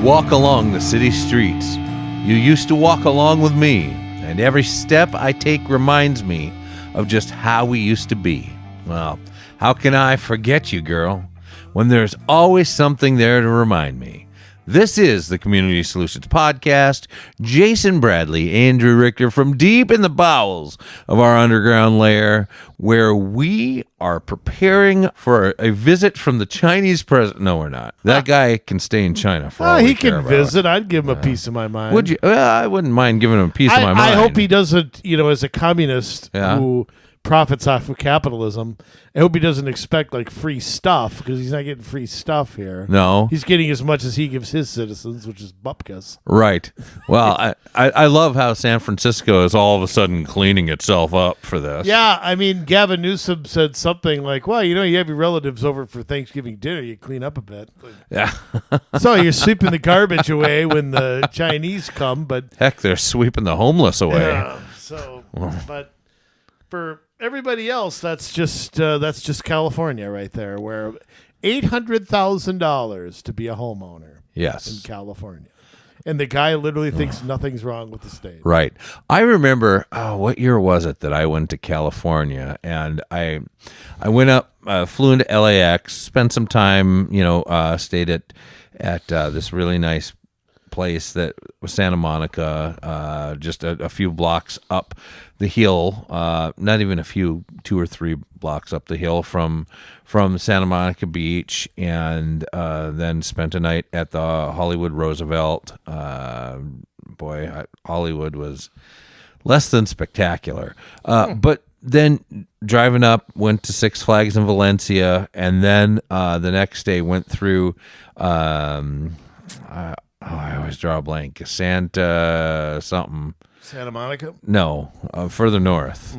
walk along the city streets. You used to walk along with me, and every step I take reminds me of just how we used to be. Well, how can I forget you, girl, when there's always something there to remind me? This is the Community Solutions Podcast. Jason Bradley, Andrew Richter from deep in the bowels of our underground lair, where we are preparing for a visit from the Chinese president. No, we're not. That guy can stay in China for all he we care can about. visit. I'd give him a piece of my mind. Would you? Well, I wouldn't mind giving him a piece of my mind. I hope he doesn't, as a communist who profits off of capitalism, I hope he doesn't expect like free stuff, because he's not getting free stuff here. No. He's getting as much as he gives his citizens, which is bupkis. Right. Well, I love how San Francisco is all of a sudden cleaning itself up for this. Yeah, I mean, Gavin Newsom said something like, well, you have your relatives over for Thanksgiving dinner, you clean up a bit. Yeah. So you're sweeping the garbage away when the Chinese come, but... Heck, they're sweeping the homeless away. Yeah, but for everybody else, that's just California right there, where $800,000 to be a homeowner. Yes. In California. And the guy literally thinks nothing's wrong with the state. Right. I remember, what year was it that I went to California? And I went up, flew into LAX, spent some time, stayed at this really nice place that was Santa Monica, just a few blocks up the hill, not even a few, 2 or 3 blocks up the hill from Santa Monica Beach, and then spent a night at the Hollywood Roosevelt. Hollywood was less than spectacular. But then driving up, went to Six Flags in Valencia, and then the next day went through I always draw a blank. Santa something. Santa Monica? No, further north.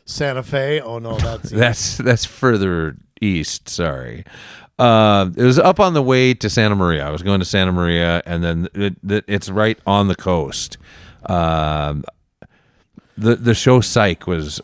Santa Fe? Oh, no, that's... that's further east, sorry. It was up on the way to Santa Maria. I was going to Santa Maria, and then it's right on the coast. The show Psych was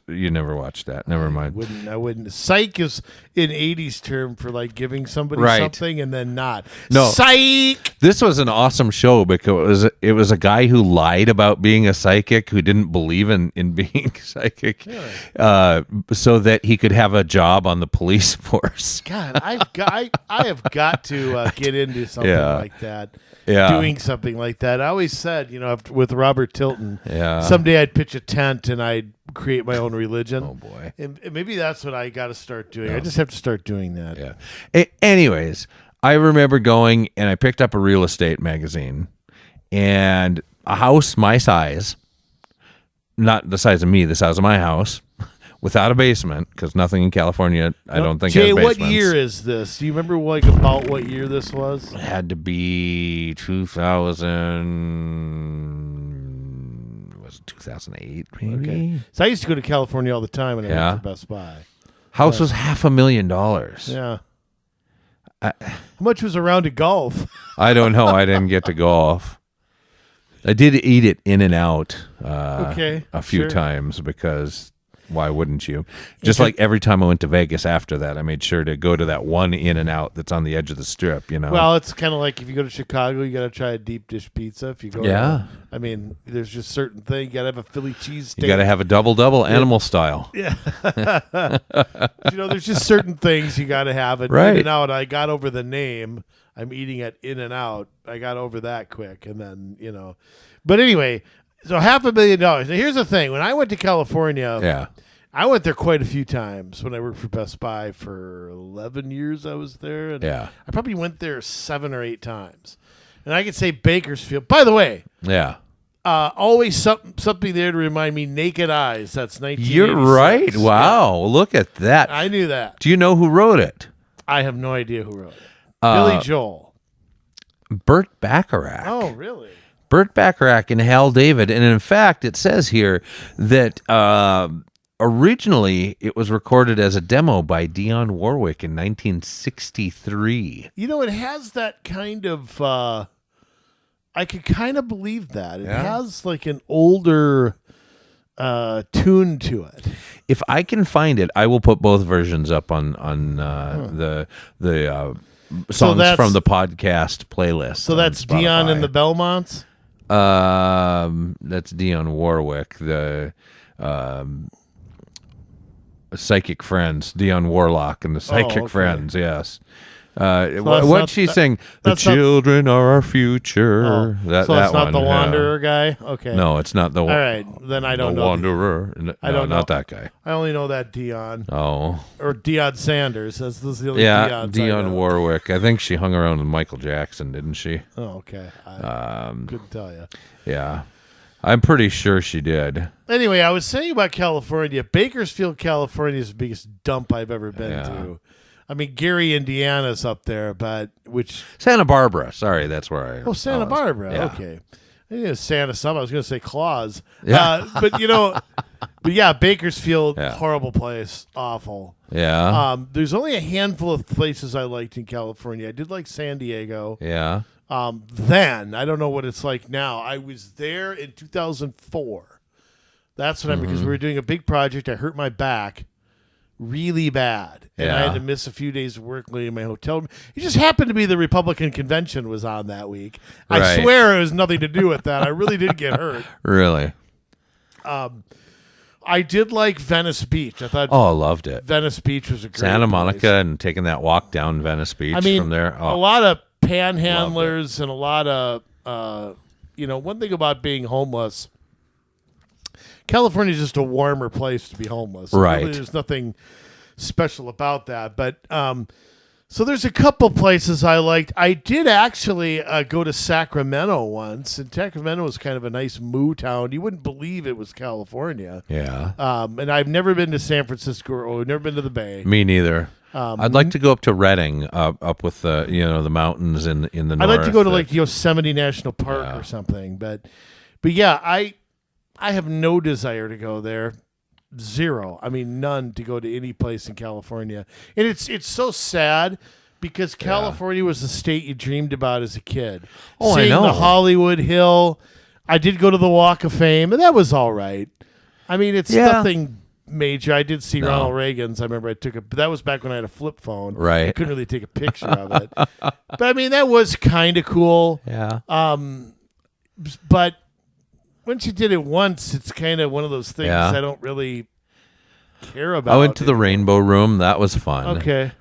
you never watched that. Never mind. I wouldn't. Psych is an 80s term for like giving somebody something and then not. No. Psych! This was an awesome show because it was a guy who lied about being a psychic, who didn't believe in being psychic, so that he could have a job on the police force. God, I have got to get into something like that. Yeah. Doing something like that. I always said, with Robert Tilton, Yeah. someday I'd pitch a tent and I'd create my own religion. Oh, boy. And maybe that's what I got to start doing. I just have to start doing that. Yeah. Anyways, I remember going and I picked up a real estate magazine, and a house my size, not the size of me, the size of my house, without a basement, because nothing in California, I don't think, Jay, has basements. what year is this? Do you remember about what year this was? It had to be 2008, maybe. Okay. So I used to go to California all the time when I went to Best Buy. House was $500,000. Yeah. How much was a round of golf? I don't know. I didn't get to golf. I did eat it In and Out a few times, because why wouldn't you? Just like every time I went to Vegas after that, I made sure to go to that one In and Out that's on the edge of the strip, Well, it's kind of like if you go to Chicago, you got to try a deep dish pizza. If you go there's just certain things. You got to have a Philly cheesesteak. You got to have a double animal style. Yeah. There's just certain things you got to have. And right. In and Out, I got over the name. I'm eating at In and Out. I got over that quick. And then, But anyway, so $500,000. Now, here's the thing. When I went to California, I went there quite a few times when I worked for Best Buy for 11 years. I was there. And I probably went there 7 or 8 times. And I could say Bakersfield. By the way, always something there to remind me. Naked Eyes. That's 1986. You're right. Wow. Look at that. I knew that. Do you know who wrote it? I have no idea who wrote it. Billy Joel. Burt Bacharach. Oh, really? Burt Bacharach and Hal David. And in fact, it says here that originally it was recorded as a demo by Dionne Warwick in 1963. It has that kind of... I could kind of believe that. It has like an older tune to it. If I can find it, I will put both versions up on the songs from the podcast playlist. So that's Dion and the Belmonts? That's Dionne Warwick, the Psychic Friends, Dionne Warlock and the Psychic Friends, yes. What'd she sing? The children are our future. So that's not the Wanderer guy? Okay. No, it's not the All right, then I don't know. Wanderer. I don't know. Not that guy. I only know that Dion. Oh. Or Deion Sanders. That's the only Dionne Warwick. I think she hung around with Michael Jackson, didn't she? Oh, okay. I couldn't tell you. Yeah. I'm pretty sure she did. Anyway, I was saying about California. Bakersfield, California is the biggest dump I've ever been to. I mean, Gary, Indiana's up there, but Santa Barbara. Sorry, that's where I. Oh, Santa Barbara. Yeah. Okay. I think it's Santa something. I was going to say Claus. Yeah. But yeah, Bakersfield, horrible place, awful. Yeah. There's only a handful of places I liked in California. I did like San Diego. Yeah. Then I don't know what it's like now. I was there in 2004. That's what because we were doing a big project. I hurt my back really bad, and I had to miss a few days of work leaving my hotel. It just happened to be the Republican convention was on that week. Right. I swear it was nothing to do with that. I really did get hurt. Really? I did like Venice Beach. I thought. Oh, I loved it. Venice Beach was a great Santa Monica place. and taking that walk down Venice Beach from there. A lot of panhandlers and a lot of one thing about being homeless. California is just a warmer place to be homeless. Right. Really, there's nothing special about that. But so there's a couple places I liked. I did actually go to Sacramento once, and Sacramento was kind of a nice moo town. You wouldn't believe it was California. Yeah. And I've never been to San Francisco or never been to the Bay. Me neither. I'd like to go up to Redding, up with the the mountains in the north. I'd like to go to like Yosemite National Park or something. But yeah, I have no desire to go there. Zero. I mean, none to go to any place in California. And it's so sad because California was the state you dreamed about as a kid. Oh, Seeing I know. the Hollywood Hill. I did go to the Walk of Fame, and that was all right. I mean, it's nothing major. I did see Ronald Reagan's. I remember but that was back when I had a flip phone. Right. I couldn't really take a picture of it. But I mean, that was kind of cool. Yeah. But once you did it once, it's kind of one of those things I don't really care about. I went to the Rainbow Room. That was fun. Okay.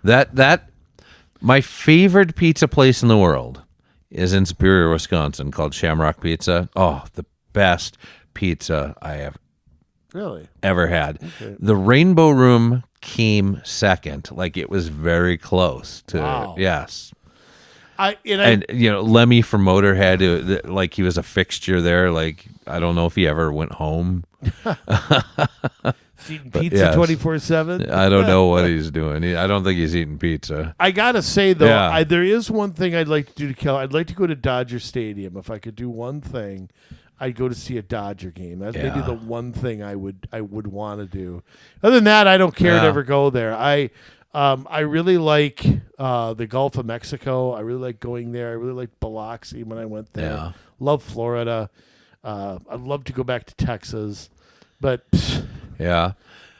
My favorite pizza place in the world is in Superior, Wisconsin, called Shamrock Pizza. Oh, the best pizza I have ever had. Okay. The Rainbow Room came second. Like, it was very close to yes. Lemmy from Motorhead, like, he was a fixture there. Like, I don't know if he ever went home. Eating pizza 24/7. I don't know what he's doing. I don't think he's eating pizza. I gotta say though, there is one thing I'd like to do to Cal. I'd like to go to Dodger Stadium. If I could do one thing, I'd go to see a Dodger game. That's maybe the one thing I would want to do. Other than that, I don't care to ever go there. I really like the Gulf of Mexico. I really like going there. I really liked Biloxi when I went there. Yeah. Love Florida. I'd love to go back to Texas, but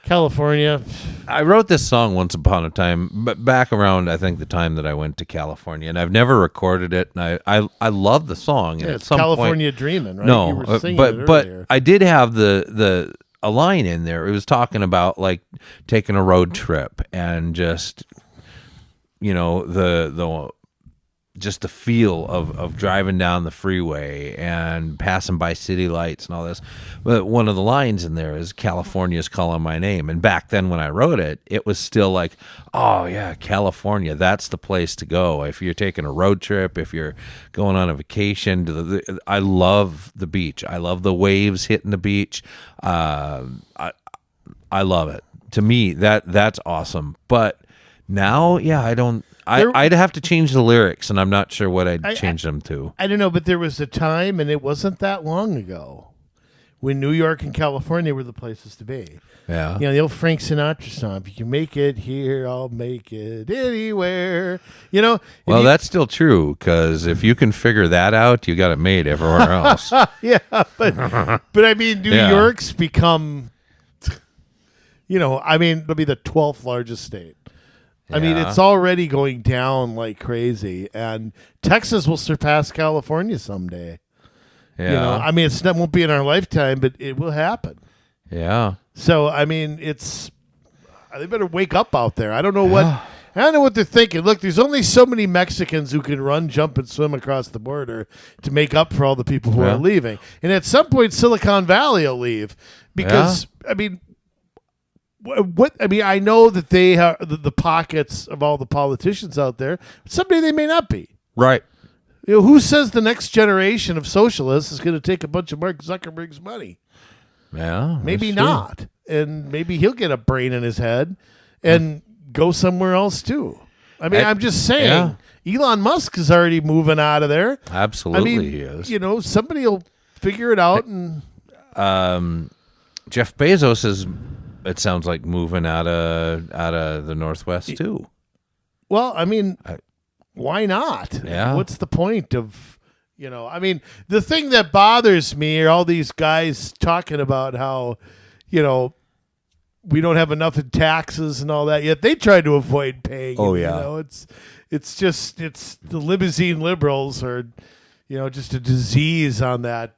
California. I wrote this song once upon a time, but back around I think the time that I went to California, and I've never recorded it. And I love the song. And it's California Dreamin', right? No, you were singing it earlier. But I did have a line in there. It was talking about like taking a road trip and just just the feel of driving down the freeway and passing by city lights and all this. But one of the lines in there is California's calling my name. And back then when I wrote it, it was still like, oh yeah, California, that's the place to go. If you're taking a road trip, if you're going on a vacation, I love the beach. I love the waves hitting the beach. I love it. To me, that's awesome. But now, I'd have to change the lyrics, and I'm not sure what I'd change them to. I don't know, but there was a time, and it wasn't that long ago, when New York and California were the places to be. Yeah. The old Frank Sinatra song, if you can make it here, I'll make it anywhere. Well, that's still true, because if you can figure that out, you got it made everywhere else. Yeah, but I mean, New York's become, it'll be the 12th largest state. I mean, it's already going down like crazy, and Texas will surpass California someday. Yeah. You know, I mean, it won't be in our lifetime, but it will happen. Yeah. So, I mean, they better wake up out there. I don't know what they're thinking. Look, there's only so many Mexicans who can run, jump, and swim across the border to make up for all the people who are leaving. And at some point, Silicon Valley will leave because, I mean, I know that they have the pockets of all the politicians out there. But someday they may not be. Right. You know, who says the next generation of socialists is going to take a bunch of Mark Zuckerberg's money? Yeah. Maybe not. And maybe he'll get a brain in his head and go somewhere else too. I mean, I'm just saying, Elon Musk is already moving out of there. Absolutely, he is. You know, somebody will figure it out. And Jeff Bezos is, it sounds like, moving out of the Northwest too. Well, I mean, why not? Yeah. What's the point of, you know, I mean, the thing that bothers me are all these guys talking about how, you know, we don't have enough in taxes and all that, yet they try to avoid paying. Oh, it, yeah. You know, it's the limousine liberals are, you know, just a disease on that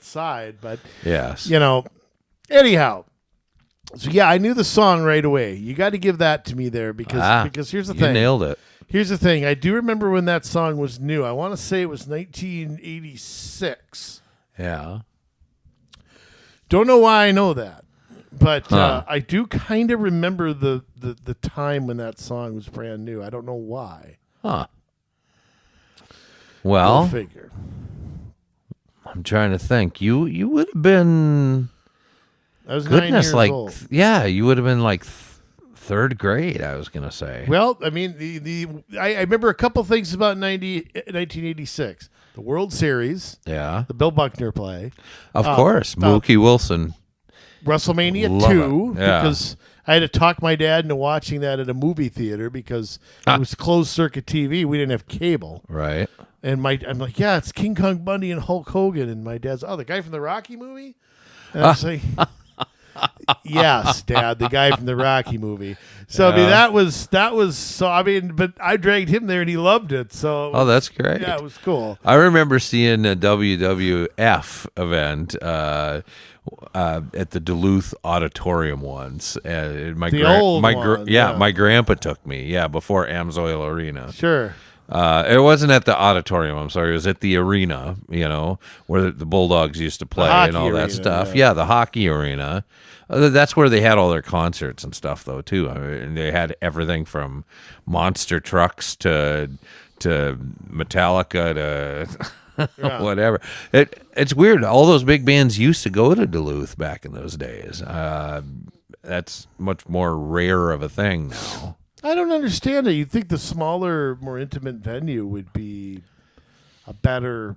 side. But yes, you know, anyhow. So yeah, I knew the song right away. You got to give that to me there because here's the thing. You nailed it. Here's the thing. I do remember when that song was new. I want to say it was 1986. Yeah. Don't know why I know that. But I do kind of remember the time when that song was brand new. I don't know why. Huh. Well, go figure. I'm trying to think. You would have been. I was 9 years old. You would have been like third grade. I was gonna say. Well, I mean, I remember a couple things about 1986. The World Series. Yeah. The Bill Buckner play. Of course, Mookie Wilson. WrestleMania 2 because I had to talk my dad into watching that at a movie theater because it was closed circuit TV. We didn't have cable. Right. And I'm like, yeah, it's King Kong Bundy and Hulk Hogan. And my dad's, the guy from the Rocky movie? And I was like, yes, Dad, the guy from the Rocky movie. So, I mean, that was so, I mean, but I dragged him there and he loved it. So, that's great. Yeah, it was cool. I remember seeing a WWF event at the Duluth Auditorium once. My grandpa took me. Before Amsoil Arena. Sure. It wasn't at the auditorium. I'm sorry. It was at the arena. You know, where the Bulldogs used to play and all that stuff. Yeah, the hockey arena. That's where they had all their concerts and stuff, though, too. I mean, they had everything from monster trucks to Metallica to. Whatever. It's weird. All those big bands used to go to Duluth back in those days. That's much more rare of a thing now. I don't understand it. You'd think the smaller, more intimate venue would be a better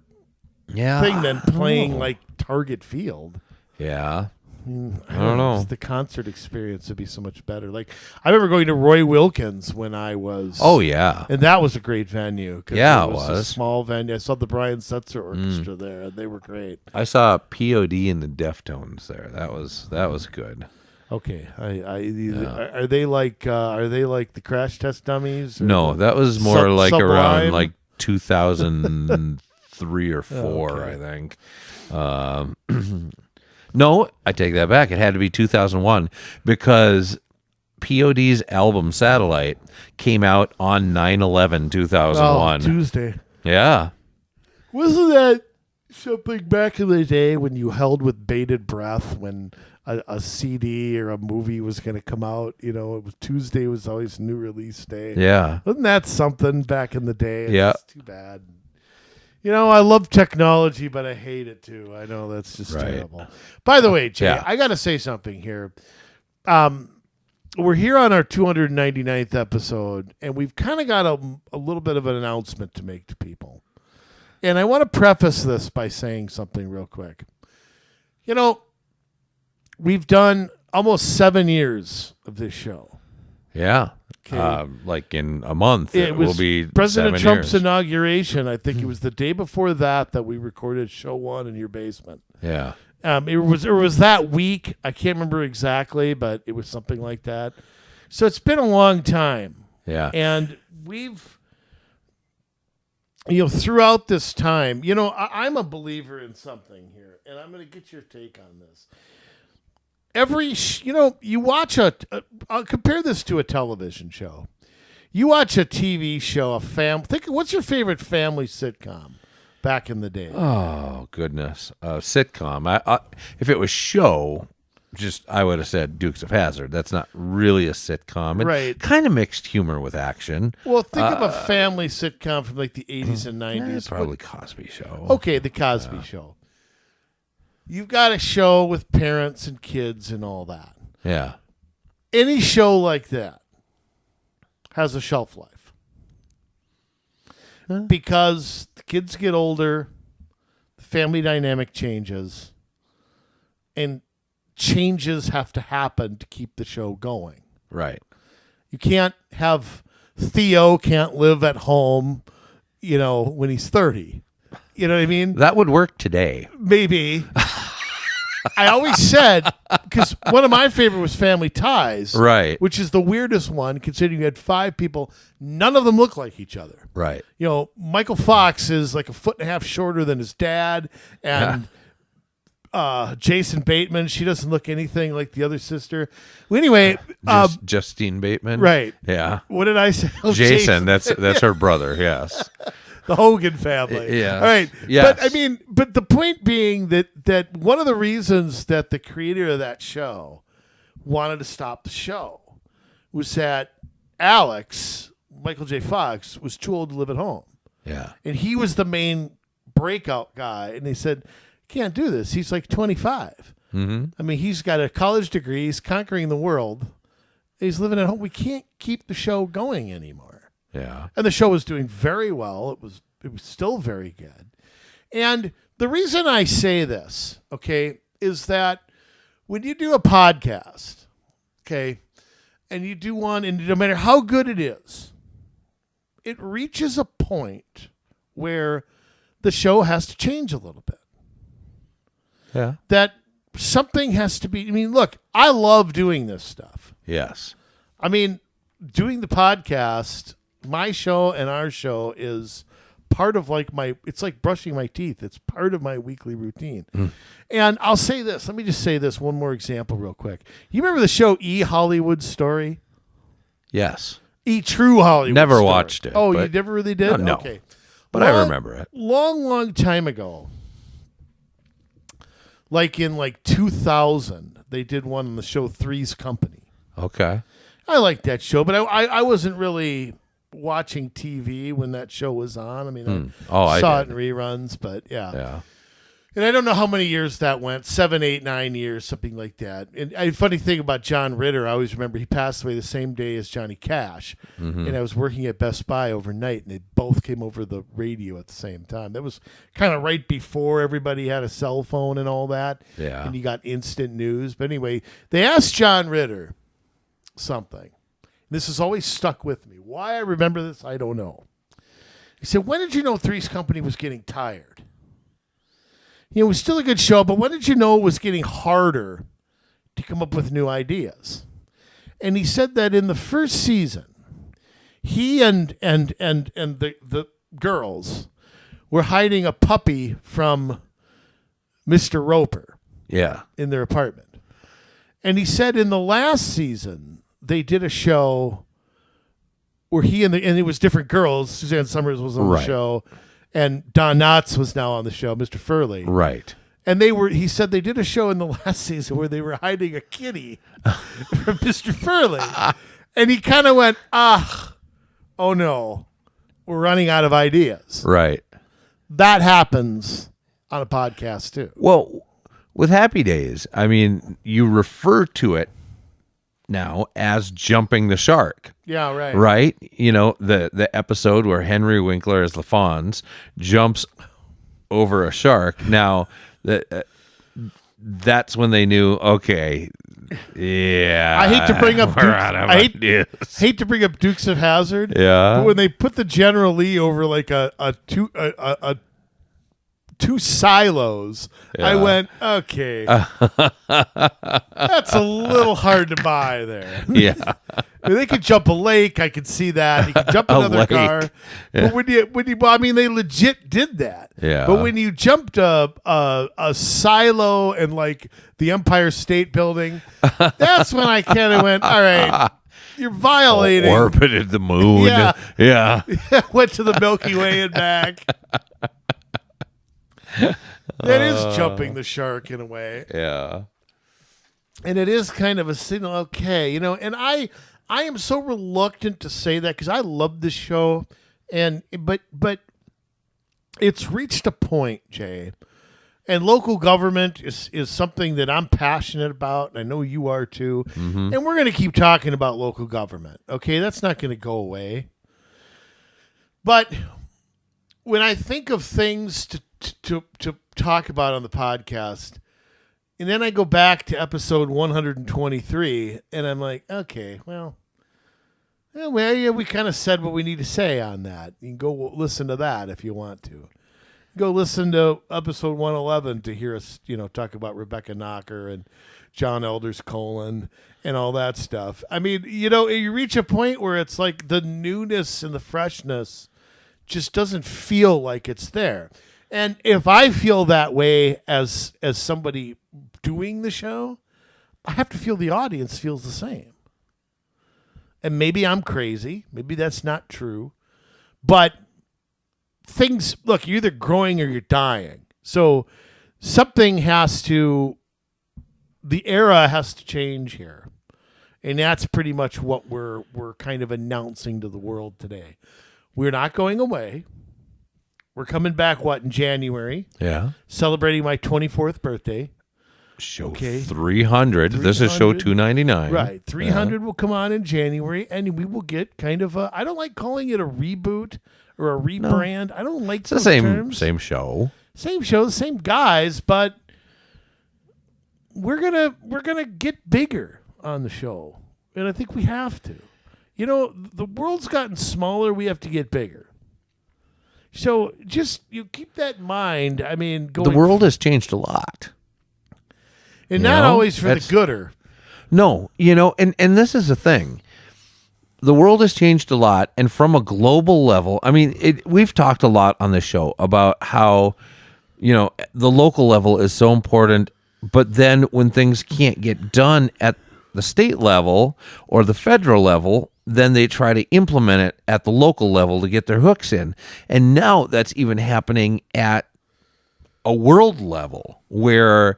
thing than playing like Target Field. Yeah. I don't know. The concert experience would be so much better. Like I remember going to Roy Wilkins when I was. Oh yeah, and that was a great venue. Yeah, it was a small venue. I saw the Brian Setzer Orchestra there, and they were great. I saw POD and the Deftones there. That was good. Okay, are they like the Crash Test Dummies? No, that was more like Sublime? Around like 2003 or 4, I think. No, I take that back. It had to be 2001 because POD's album Satellite came out on 9/11/2001. Tuesday. Yeah. Wasn't that something back in the day when you held with bated breath when a CD or a movie was going to come out? You know, it was Tuesday was always new release day. Yeah. Wasn't that something back in the day? Yeah. It's too bad. You know, I love technology, but I hate it too. I know that's just terrible. By the way, Jay, I got to say something here. We're here on our 299th episode, and we've kind of got a little bit of an announcement to make to people. And I want to preface this by saying something real quick. You know, we've done almost 7 years of this show. Yeah. Okay. Like in a month, it will be President 7 Trump's years. inauguration. I think it was the day before that we recorded show 1 in your basement. Yeah. It was that week. I can't remember exactly, but it was something like that. So it's been a long time. Yeah. And we've, throughout this time, I'm a believer in something here, and I'm going to get your take on this. You watch I'll compare this to a television show. You watch a TV show, what's your favorite family sitcom back in the day? Oh, goodness. Sitcom. If it was show, I would have said Dukes of Hazzard. That's not really a sitcom. Right. Kind of mixed humor with action. Well, think of a family sitcom from like the 80s and 90s. Probably Cosby Show. Okay, the Cosby Show. You've got a show with parents and kids and all that. Yeah. Any show like that has a shelf life. Because the kids get older, the family dynamic changes, and changes have to happen to keep the show going. Right. You can't have Theo can't live at home, when he's 30. You know what I mean? That would work today. Maybe. I always said, because one of my favorite was Family Ties. Right. Which is the weirdest one, considering you had 5 people. None of them look like each other. Right. Michael Fox is like 1.5 feet shorter than his dad. And Jason Bateman, she doesn't look anything like the other sister. Well, anyway. Justine Bateman. Right. Yeah. What did I say? Oh, Jason. That's her brother, yes. The Hogan family. Yeah. All right. Yes. But the point being that one of the reasons that the creator of that show wanted to stop the show was that Alex, Michael J. Fox, was too old to live at home. Yeah. And he was the main breakout guy. And they said, can't do this. He's like 25. Mm-hmm. I mean, he's got a college degree. He's conquering the world. He's living at home. We can't keep the show going anymore. Yeah. And the show was doing very well. It was still very good. And the reason I say this, okay, is that when you do a podcast, okay, and you do one, and no matter how good it is, it reaches a point where the show has to change a little bit. Yeah. That something has to be, look, I love doing this stuff. Yes. Doing the podcast, my show and our show is part of it's like brushing my teeth. It's part of my weekly routine. And I'll say this. Let me just say this one more example real quick. You remember the show E! Hollywood Story? Yes. E! True Hollywood Never Story. watched it. Oh, you never really did? No. Okay. But I remember it. Long time ago, like in 2000, they did one on the show Three's Company. Okay. I liked that show, but I wasn't really watching TV when that show was on. I saw it in reruns, but yeah. And I don't know how many years that went, 7, 8, 9 years, something like that. And a funny thing about John Ritter, I always remember he passed away the same day as Johnny Cash. Mm-hmm. And I was working at Best Buy overnight, and they both came over the radio at the same time. That was kind of right before everybody had a cell phone and all that. Yeah. And you got instant news. But anyway, they asked John Ritter something. This has always stuck with me. Why I remember this, I don't know. He said, when did you know Three's Company was getting tired? It was still a good show, but when did you know it was getting harder to come up with new ideas? And he said that in the first season, he and the girls were hiding a puppy from Mr. Roper. Yeah. In their apartment. And he said in the last season, they did a show where and it was different girls. Suzanne Summers was on the show, and Don Knotts was now on the show, Mr. Furley. Right. And he said they did a show in the last season where they were hiding a kitty from Mr. Furley. And he kind of went, oh no, we're running out of ideas. Right. That happens on a podcast too. Well, with Happy Days, you refer to it now as jumping the shark. Yeah, right. Right? The episode where Henry Winkler as the Fonz jumps over a shark. Now, that's when they knew, okay, yeah. I hate to bring up hate to bring up Dukes of Hazzard. Yeah. But when they put the General Lee over like a 2 silos, I went, okay, that's a little hard to buy there. Yeah. I mean, they could jump a lake. I could see that. You could jump another car. Yeah. But when you, I mean, they legit did that. Yeah. But when you jumped a silo and like the Empire State Building, that's when I kind of went, all right, you're violating. Orbited the moon. Yeah. Yeah. Went to the Milky Way and back. That is jumping the shark in a way. Yeah. And it is kind of a signal, okay, you know, and I am so reluctant to say that because I love this show, but it's reached a point, Jay, and local government is something that I'm passionate about, and I know you are too, and we're going to keep talking about local government, okay? That's not going to go away. But when I think of things to talk about on the podcast, and then I go back to episode 123, and I'm like, okay, well, we kind of said what we need to say on that. You can go listen to that if you want to. Go listen to episode 111 to hear us, you know, talk about Rebecca Knocker and John Elder's colon and all that stuff. I mean, you know, you reach a point where it's like the newness and the freshness just doesn't feel like it's there. And if I feel that way as somebody doing the show, I have to feel the audience feels the same. And maybe I'm crazy. Maybe that's not true. But things, look, you're either growing or you're dying. So something the era has to change here. And that's pretty much what we're kind of announcing to the world today. We're not going away. We're coming back, in January? Yeah. Celebrating my 24th birthday. Show 300. This is show 299. Right. 300 will come on in January, and we will get kind of I don't like calling it a reboot or a rebrand. No. I don't like those terms. Same show. Same show, same guys, but we're gonna get bigger on the show. And I think we have to. You know, the world's gotten smaller, we have to get bigger. So just you keep that in mind. I mean, the world has changed a lot. And not always for the gooder. No, you know, and this is the thing. The world has changed a lot, and from a global level, I mean, we've talked a lot on this show about how, you know, the local level is so important, but then when things can't get done at the state level or the federal level, then they try to implement it at the local level to get their hooks in. And now that's even happening at a world level where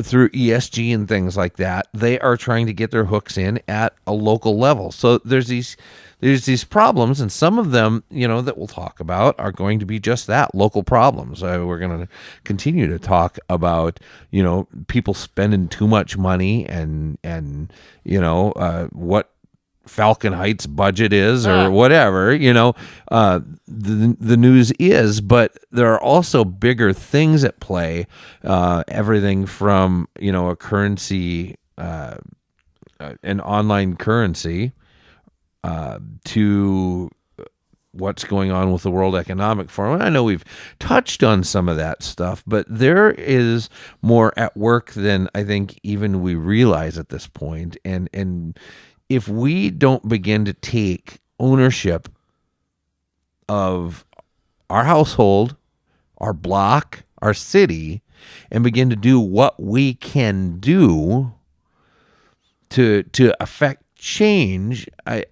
through ESG and things like that, they are trying to get their hooks in at a local level. So there's these problems, and some of them, you know, that we'll talk about are going to be just that, local problems. We're going to continue to talk about, you know, people spending too much money and you know, what Falcon Heights budget is or whatever, you know, the news is, but there are also bigger things at play, everything from, you know, a currency, an online currency, to what's going on with the World Economic Forum. I know we've touched on some of that stuff, but there is more at work than I think even we realize at this point. And if we don't begin to take ownership of our household, our block, our city, and begin to do what we can do to affect change, it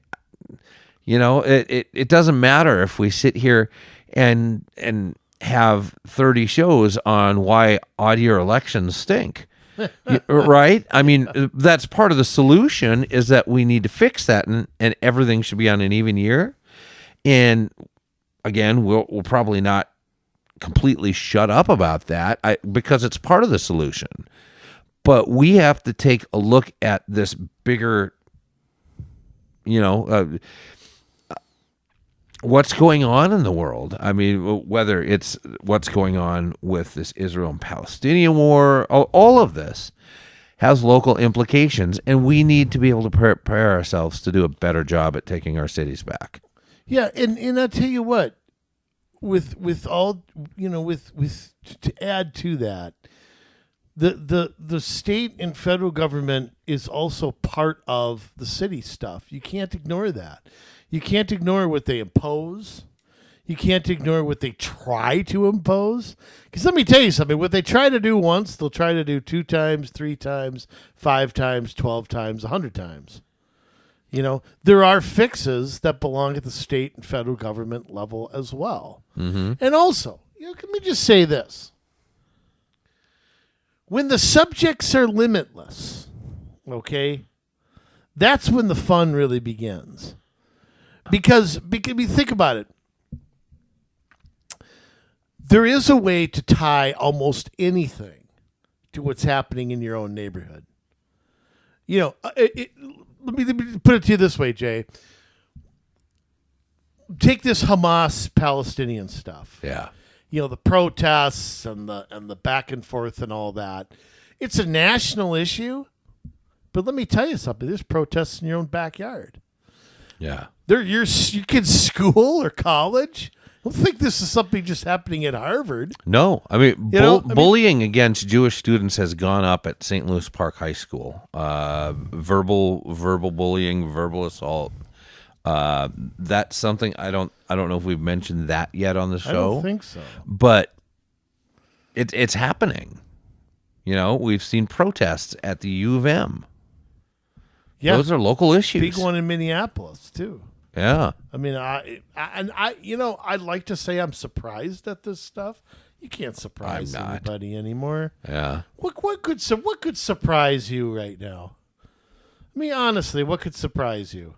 doesn't matter if we sit here and have 30 shows on why odd-year elections stink. Right? I mean, that's part of the solution is that we need to fix that, and everything should be on an even year. And again, we'll probably not completely shut up about that because it's part of the solution. But we have to take a look at this bigger, what's going on in the world. I mean, whether it's what's going on with this Israel and Palestinian war, all of this has local implications, and we need to be able to prepare ourselves to do a better job at taking our cities back. Yeah, and I'll tell you what, with all, with to add to that, the state and federal government is also part of the city stuff. You can't ignore that. You can't ignore what they impose. You can't ignore what they try to impose. Because let me tell you something. What they try to do once, they'll try to do 2 times, 3 times, 5 times, 12 times, 100 times. There are fixes that belong at the state and federal government level as well. Mm-hmm. And also, let me just say this. When the subjects are limitless, okay, that's when the fun really begins. Because think about it. There is a way to tie almost anything to what's happening in your own neighborhood. Let me put it to you this way, Jay. Take this Hamas-Palestinian stuff. Yeah. The protests and the back and forth and all that. It's a national issue, but let me tell you something. There's protests in your own backyard. Yeah. They're your kid's school or college. I don't think this is something just happening at Harvard. No. I mean, bullying against Jewish students has gone up at St. Louis Park High School. Verbal bullying, verbal assault. That's something I don't know if we've mentioned that yet on the show. I don't think so. But it's happening. We've seen protests at the U of M. Yeah. Those are local issues. Big one in Minneapolis too. Yeah. I mean, I'd like to say I'm surprised at this stuff. You can't surprise anybody anymore. Yeah. What could surprise you right now? I mean, honestly, what could surprise you?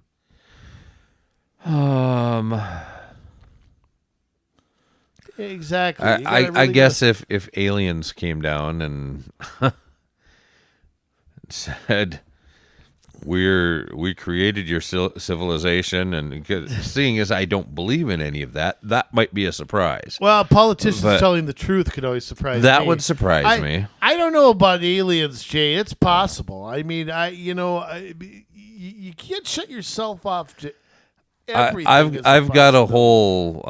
Exactly. I guess if aliens came down and said, we created your civilization, and seeing as I don't believe in any of that, that might be a surprise. Well, politicians telling the truth could always surprise me. That would surprise me. I don't know about aliens, Jay. It's possible. I mean, you can't shut yourself off to everything. I've got a whole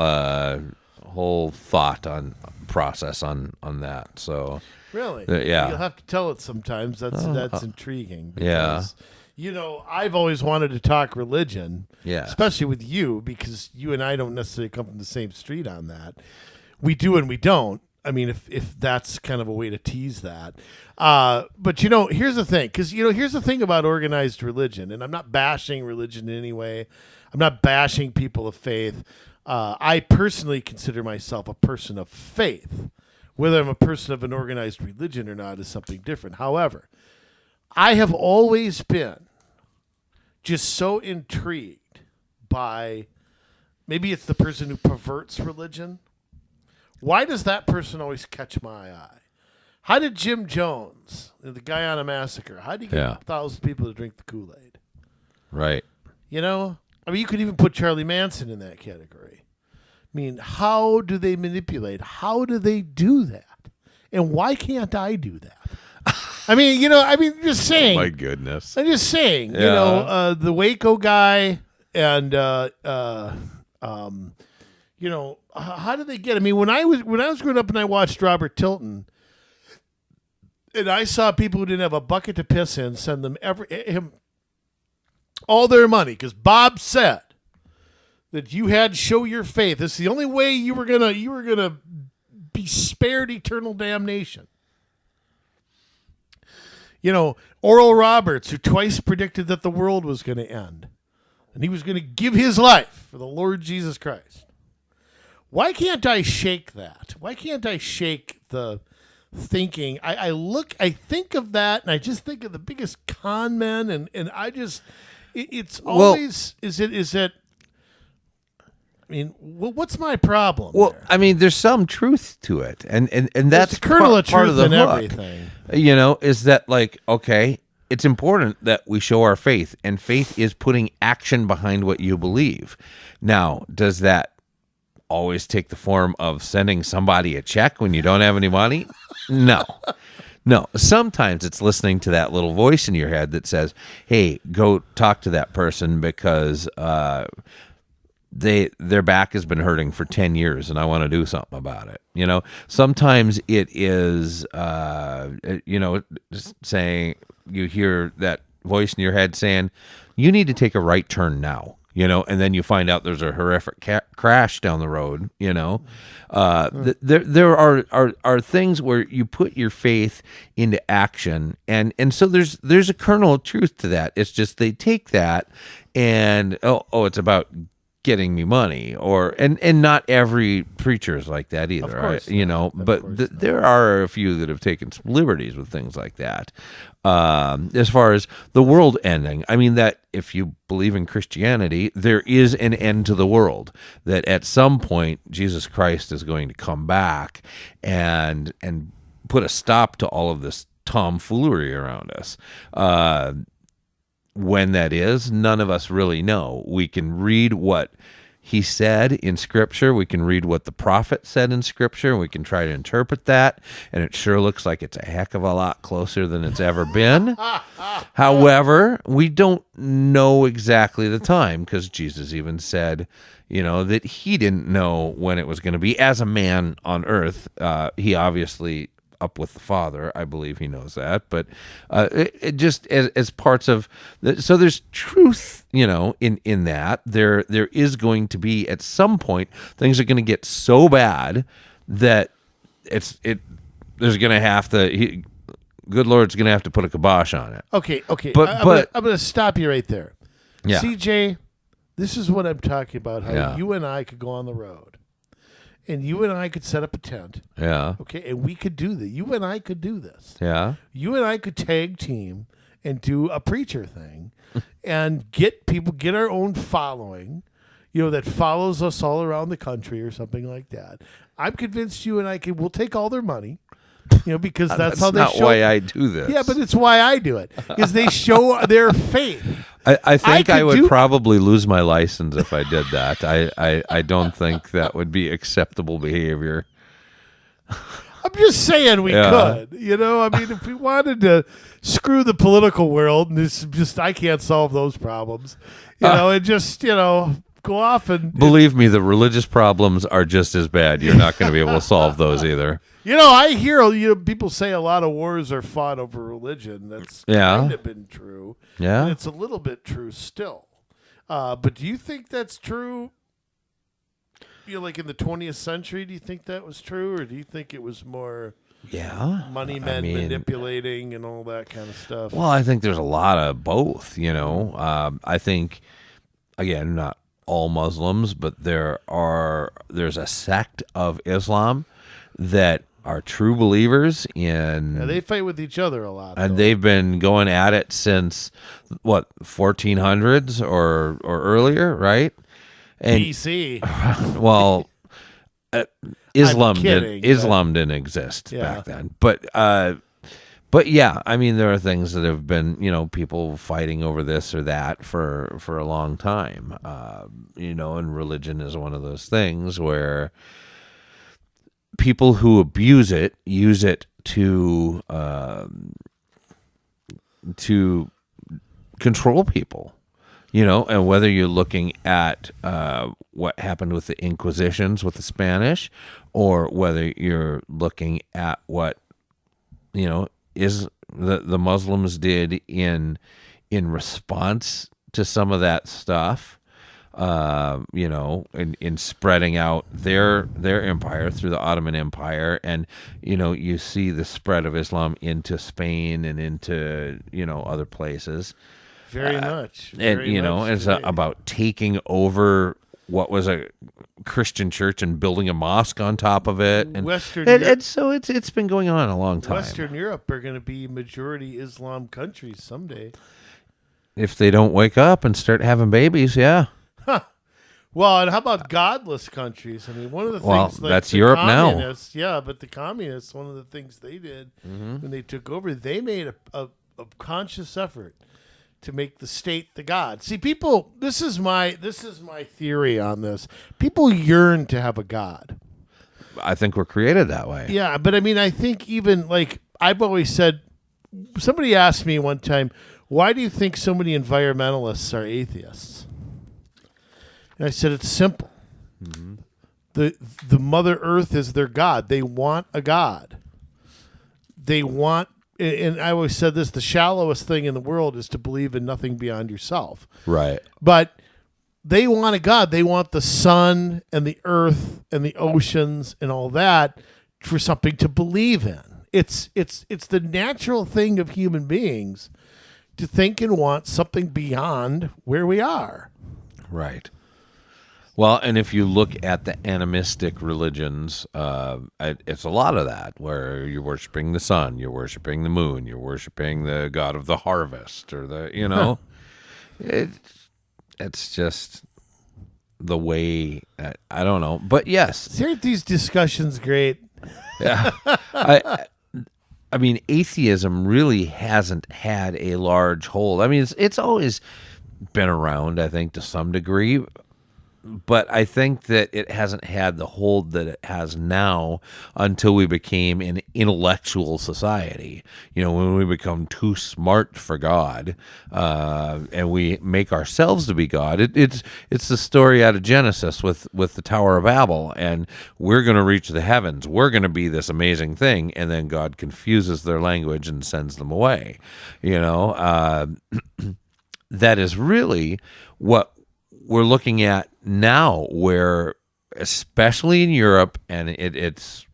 thought process on that. So really, yeah, you'll have to tell it sometimes. That's intriguing. Because, yeah. I've always wanted to talk religion, especially with you, because you and I don't necessarily come from the same street on that. We do and we don't. I mean, if that's kind of a way to tease that. But, here's the thing. Because, here's the thing about organized religion. And I'm not bashing religion in any way. I'm not bashing people of faith. I personally consider myself a person of faith. Whether I'm a person of an organized religion or not is something different. However, I have always been just so intrigued by, maybe it's the person who perverts religion. Why does that person always catch my eye? How did Jim Jones, the Guyana massacre, how did he get 1,000 people to drink the Kool-Aid? Right. I mean, you could even put Charlie Manson in that category. I mean, how do they manipulate? How do they do that? And why can't I do that? I mean, just saying. Oh my goodness. I'm just saying, the Waco guy and, how did they get? I mean, when I was growing up and I watched Robert Tilton, and I saw people who didn't have a bucket to piss in send them all their money, because Bob said that you had to show your faith. It's the only way you were gonna be spared eternal damnation. Oral Roberts, who twice predicted that the world was going to end, and he was going to give his life for the Lord Jesus Christ. Why can't I shake that? Why can't I shake the thinking? I think of that, and I just think of the biggest con men, and I just, it's always, is it? I mean, what's my problem? Well, there? I mean, there's some truth to it, and that's the kernel of part truth of the in hook. Everything. Is that okay? It's important that we show our faith, and faith is putting action behind what you believe. Now, does that always take the form of sending somebody a check when you don't have any money? No. Sometimes it's listening to that little voice in your head that says, hey, go talk to that person because their back has been hurting for 10 years and I want to do something about it. Sometimes it is, just saying, you hear that voice in your head saying, you need to take a right turn now, and then you find out there's a horrific crash down the road, there are things where you put your faith into action. And so there's a kernel of truth to that. It's just, they take that and, it's about getting me money, and not every preacher is like that either, there are a few that have taken some liberties with things like that. As far as the world ending, I mean, that if you believe in Christianity, there is an end to the world, that at some point Jesus Christ is going to come back and put a stop to all of this tomfoolery around us. When that is, none of us really know. We can read what he said in Scripture. We can read what the prophet said in Scripture. And we can try to interpret that, and it sure looks like it's a heck of a lot closer than it's ever been. However, we don't know exactly the time, because Jesus even said, that he didn't know when it was going to be. As a man on earth, he obviously up with the Father. I believe he knows that, but it just as parts of so there's truth, in that there is going to be, at some point, things are going to get so bad that there's going to have to, good Lord's going to have to put a kibosh on it. Okay. But I'm going to stop you right there. Yeah. CJ, this is what I'm talking about, how you and I could go on the road. And you and I could set up a tent. Yeah. Okay. And we could do that. You and I could do this. Yeah. You and I could tag team and do a preacher thing and get our own following, that follows us all around the country or something like that. I'm convinced you and we'll take all their money. Because that's how they show. That's not why I do this. Yeah, but it's why I do it. Because they show their faith. I think I would probably lose my license if I did that. I don't think that would be acceptable behavior. I'm just saying we could. If we wanted to screw the political world, and it's just, I can't solve those problems. And just, go off and... Believe me, the religious problems are just as bad. You're not going to be able to solve those either. I hear people say a lot of wars are fought over religion. That's kind of been true. Yeah. And it's a little bit true still. But do you think that's true? Like in the 20th century, do you think that was true? Or do you think it was more money men manipulating and all that kind of stuff? Well, I think there's a lot of both, I think, again, not all Muslims, but there's a sect of Islam that are true believers in... Yeah, they fight with each other a lot. And they've been going at it since, 1400s or earlier, right? And, BC. Well, Islam kidding, didn't exist back then. But yeah, I mean, there are things that have been, people fighting over this or that for a long time. And religion is one of those things where people who abuse it use it to control people, and whether you're looking at what happened with the Inquisitions with the Spanish, or whether you're looking at what is the Muslims did in response to some of that stuff. In spreading out their empire through the Ottoman Empire, and you see the spread of Islam into Spain and into other places. Very much, it's about taking over what was a Christian church and building a mosque on top of it, and so it's been going on a long time. Western Europe are going to be majority Islam countries someday, if they don't wake up and start having babies. Yeah. Well, and how about godless countries? I mean, one of the things that's Europe now. Yeah, but the communists, one of the things they did when they took over, they made a conscious effort to make the state the god. See, people, this is my theory on this. People yearn to have a god. I think we're created that way. Yeah, but I mean, I think even I've always said, somebody asked me one time, why do you think so many environmentalists are atheists? And I said, it's simple. Mm-hmm. The Mother Earth is their God. They want a God. They want, and I always said this, the shallowest thing in the world is to believe in nothing beyond yourself. Right. But they want a God. They want the sun and the earth and the oceans and all that for something to believe in. It's the natural thing of human beings to think and want something beyond where we are. Right. Well, and if you look at the animistic religions, it's a lot of that, where you're worshiping the sun, you're worshiping the moon, you're worshiping the god of the harvest, or it's just the way, I don't know. But yes. Aren't these discussions great? Yeah. I mean, atheism really hasn't had a large hold. I mean, it's always been around, I think, to some degree. But I think that it hasn't had the hold that it has now until we became an intellectual society. When we become too smart for God, and we make ourselves to be God. It's the story out of Genesis with the Tower of Babel, and we're going to reach the heavens. We're going to be this amazing thing, and then God confuses their language and sends them away. That is really what we're looking at now, where especially in Europe, and it's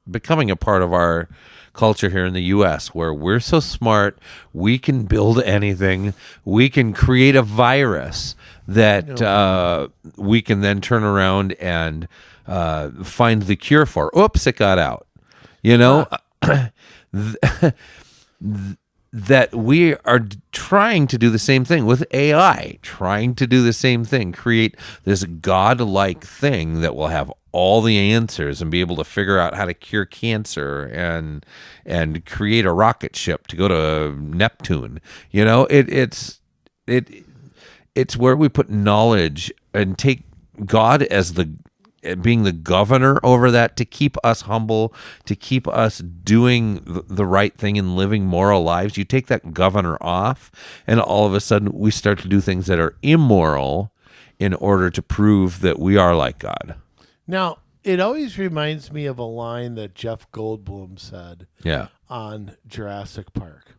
becoming a part of our culture here in the U.S., where we're so smart, we can build anything, we can create a virus that we can then turn around and find the cure for. Oops, it got out. That we are trying to do the same thing with AI, trying to do the same thing, create this godlike thing that will have all the answers and be able to figure out how to cure cancer and create a rocket ship to go to Neptune. It's where we put knowledge and take God as being the governor over that, to keep us humble, to keep us doing the right thing and living moral lives. You take that governor off, and all of a sudden we start to do things that are immoral in order to prove that we are like God. Now, it always reminds me of a line that Jeff Goldblum said on Jurassic Park.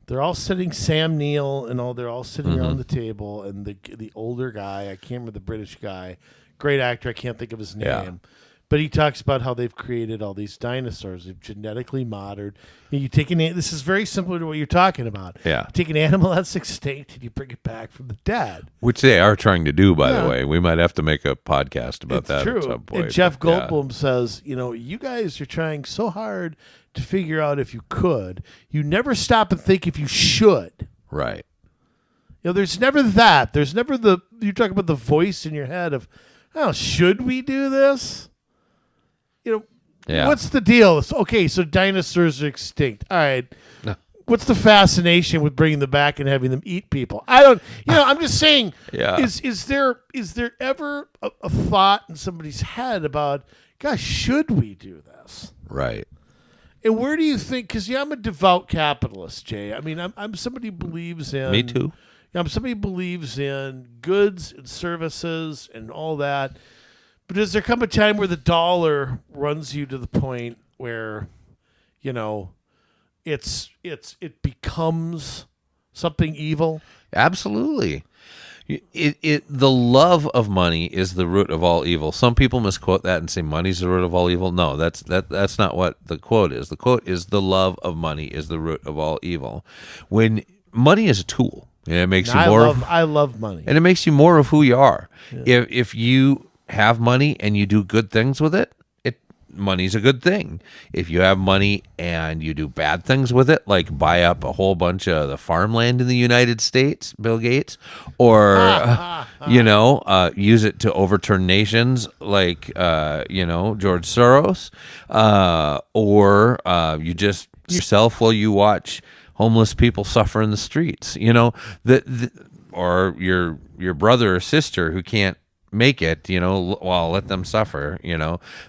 They're all sitting, Sam Neill and all, they're all sitting around the table, and the older guy, I can't remember the British guy, great actor, I can't think of his name, but he talks about how they've created all these dinosaurs. They've genetically modeled. You take this is very similar to what you're talking about. Yeah. You take an animal that's extinct and you bring it back from the dead. Which they are trying to do, by the way. We might have to make a podcast about that true. at some point. And Jeff Goldblum says, you guys are trying so hard to figure out if you could. You never stop and think if you should. Right. There's never that. There's never you talk about the voice in your head of, should we do this? What's the deal? Okay, so dinosaurs are extinct. All right. No. What's the fascination with bringing them back and having them eat people? I don't, I'm just saying, is there ever a thought in somebody's head about, gosh, should we do this? Right. And where do you think, because I'm a devout capitalist, Jay. I mean, I'm somebody who believes in. Me too. Somebody believes in goods and services and all that. But does there come a time where the dollar runs you to the point where, it becomes something evil? Absolutely. The love of money is the root of all evil. Some people misquote that and say money's the root of all evil. No, that's not what the quote is. The quote is the love of money is the root of all evil. When money is a tool. And it makes I love money. And it makes you more of who you are. Yeah. If you have money and you do good things with it, money's a good thing. If you have money and you do bad things with it, like buy up a whole bunch of the farmland in the United States, Bill Gates, or use it to overturn nations, like George Soros, or you just yourself while you watch homeless people suffer in the streets, or your brother or sister who can't make it, let them suffer,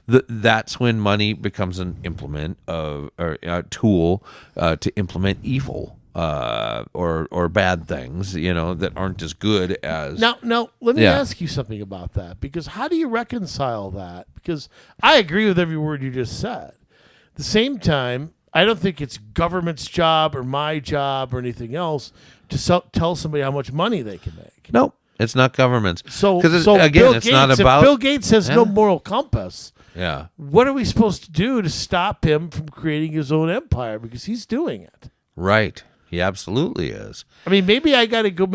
that's when money becomes an implement of, or a tool to implement evil. or bad things, that aren't as good as. Now, let me ask you something about that, because how do you reconcile that? Because I agree with every word you just said. At the same time, I don't think it's government's job or my job or anything else to tell somebody how much money they can make. No, it's not government's. So again, Bill it's Gates, not about. if Bill Gates has no moral compass. Yeah. What are we supposed to do to stop him from creating his own empire? Because he's doing it. Right. He absolutely is. I mean, maybe I got to go a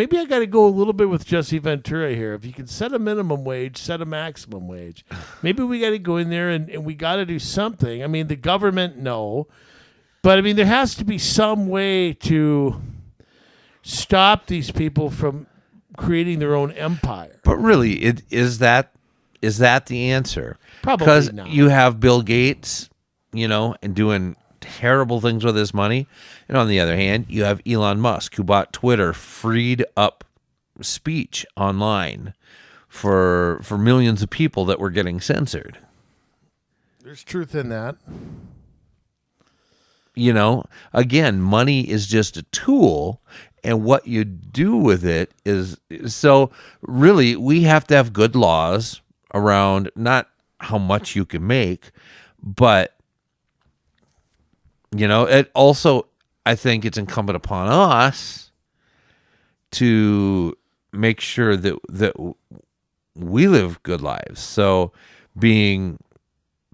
little bit with Jesse Ventura here. If you can set a minimum wage, set a maximum wage. Maybe we got to go in there and we got to do something. I mean, the government, no. But, I mean, there has to be some way to stop these people from creating their own empire. But really, is that the answer? Probably because not. You have Bill Gates, and doing terrible things with his money. And on the other hand, you have Elon Musk, who bought Twitter, freed up speech online for millions of people that were getting censored. There's truth in that. Again, money is just a tool, and what you do with it is so really we have to have good laws around not how much you can make, but it also, I think it's incumbent upon us to make sure that we live good lives. So being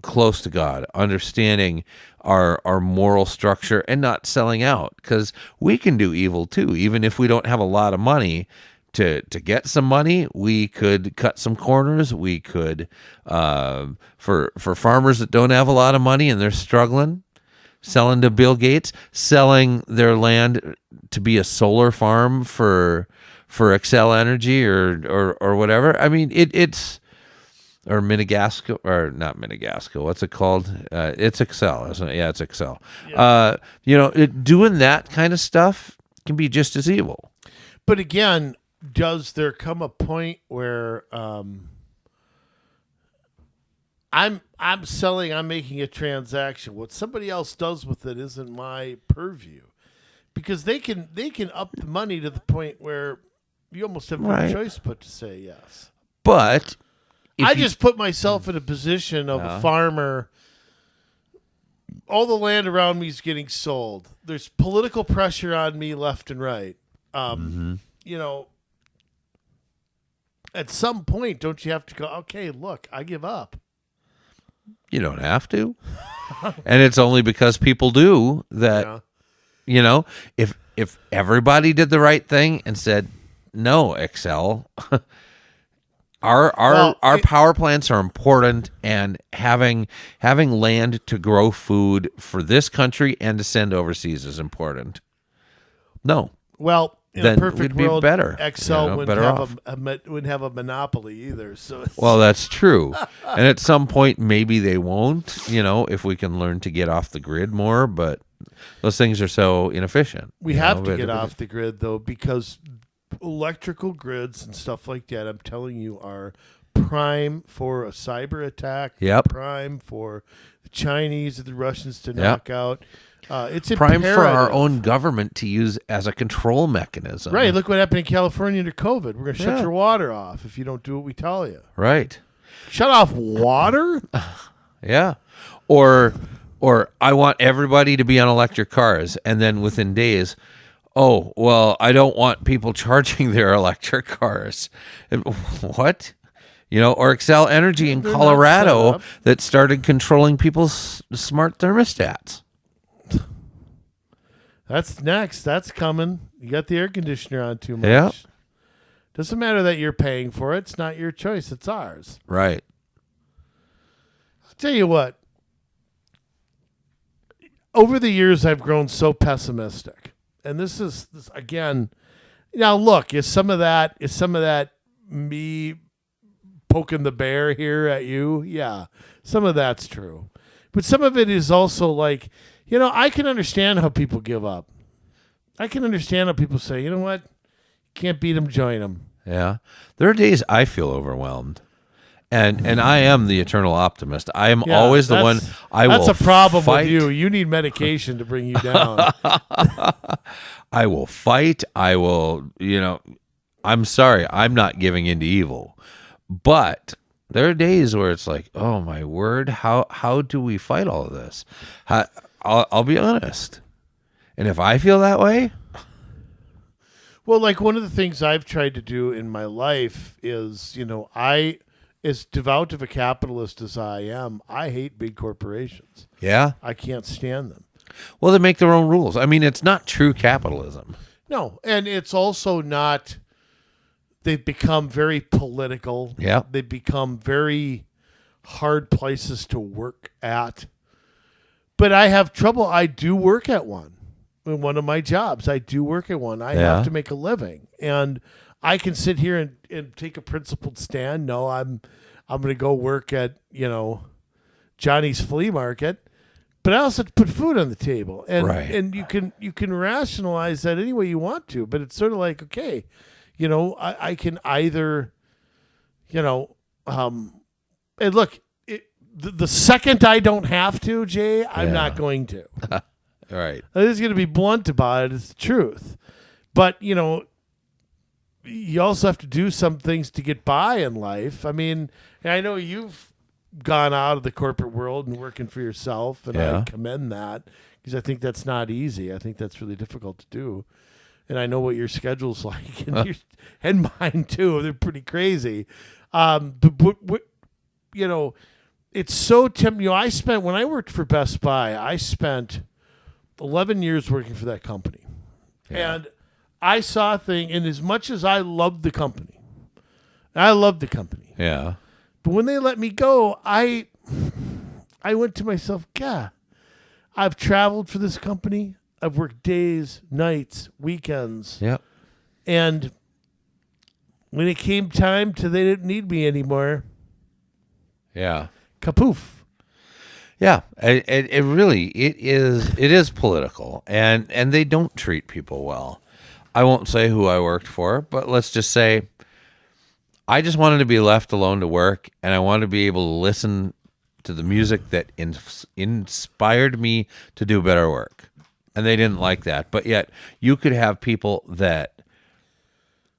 close to God, understanding our moral structure, and not selling out, because we can do evil too. Even if we don't have a lot of money to get some money, we could cut some corners. We could, for farmers that don't have a lot of money and they're struggling, selling to Bill Gates, selling their land to be a solar farm for Xcel Energy or whatever. I mean, it's or Madagascar, or not Madagascar. What's it called? It's Xcel, isn't it? Yeah, it's Xcel. Yeah. Doing that kind of stuff can be just as evil. But again, does there come a point where I'm selling, I'm making a transaction. What somebody else does with it isn't my purview, because they can up the money to the point where you almost have no choice but to say yes. But I just put myself in a position of a farmer. All the land around me is getting sold. There's political pressure on me left and right. At some point, don't you have to go, okay, look, I give up. You don't have to. And it's only because people do that, if everybody did the right thing and said, no, Xcel, our power plants are important, and having land to grow food for this country and to send overseas is important. No. Well, in then a perfect we'd world, be better. Xcel wouldn't have a monopoly either. So well, that's true. And at some point, maybe they won't, if we can learn to get off the grid more. But those things are so inefficient. We have to get off the grid, though, because electrical grids and stuff like that, I'm telling you, are prime for a cyber attack. Yep. Prime for the Chinese or the Russians to knock out. It's prime imperative. for our own government to use as a control mechanism. Right. Look what happened in California under COVID. We're going to shut your water off if you don't do what we tell you. Right. Shut off water? Yeah. Or I want everybody to be on electric cars, and then within days, oh, well, I don't want people charging their electric cars. What? Or Xcel Energy in Colorado that started controlling people's smart thermostats. That's next. That's coming. You got the air conditioner on too much. Yeah. Doesn't matter that you're paying for it. It's not your choice. It's ours. Right. I'll tell you what. Over the years, I've grown so pessimistic. And this again. Now, look, is some of that me poking the bear here at you? Yeah, some of that's true. But some of it is also like, I can understand how people give up. I can understand how people say, you know what? Can't beat them, join them. Yeah. There are days I feel overwhelmed. And I am the eternal optimist. I am always the one That's a problem with you. You need medication to bring you down. I will fight. I will, I'm sorry. I'm not giving in to evil. But there are days where it's like, oh my word, how do we fight all of this? I'll be honest. And if I feel that way, well, like one of the things I've tried to do in my life is, I, as devout of a capitalist as I am, I hate big corporations. yeah. I can't stand them. Well, they make their own rules. I mean, it's not true capitalism. No, and it's also not. They've become very political. Yeah. They've become very hard places to work at. But I have trouble. I do work at one. In one of my jobs, I do work at one. I have to make a living. And I can sit here and take a principled stand. No, I'm going to go work at, Johnny's flea market. But I also have to put food on the table. And and you can rationalize that any way you want to. But it's sort of like, okay, I can either, and look, the second I don't have to, Jay, I'm not going to. All right. I'm just going to be blunt about it. It's the truth. But, you also have to do some things to get by in life. I mean, I know you've gone out of the corporate world and working for yourself, and I commend that because I think that's not easy. I think that's really difficult to do. And I know what your schedule's like, and mine too. They're pretty crazy. But it's so tempting. I spent, when I worked for Best Buy, I spent 11 years working for that company. Yeah. And I saw a thing, and as much as I loved the company, Yeah. but when they let me go, I went to myself, God, I've traveled for this company. I've worked days, nights, weekends. Yep. And when it came time to they didn't need me anymore. Yeah. Kapoof. Yeah, it is political, and they don't treat people well. I won't say who I worked for, but let's just say I just wanted to be left alone to work, and I wanted to be able to listen to the music that inspired me to do better work. And they didn't like that. But yet you could have people that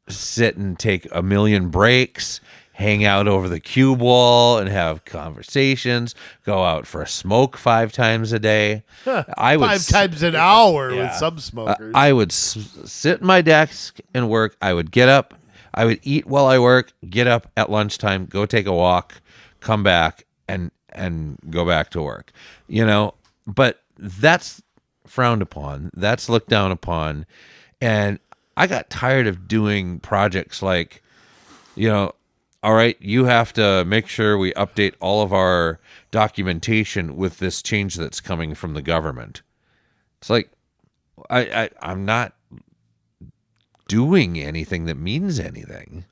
sit and take a million breaks, hang out over the cube wall and have conversations, go out for a smoke 5 times a day. I would 5 times an hour with some smokers. I would sit in my desk and work. I would get up. I would eat while I work, get up at lunchtime, go take a walk, come back and go back to work. But that's frowned upon. That's looked down upon. And I got tired of doing projects like, all right, you have to make sure we update all of our documentation with this change that's coming from the government. It's like, I'm not doing anything that means anything.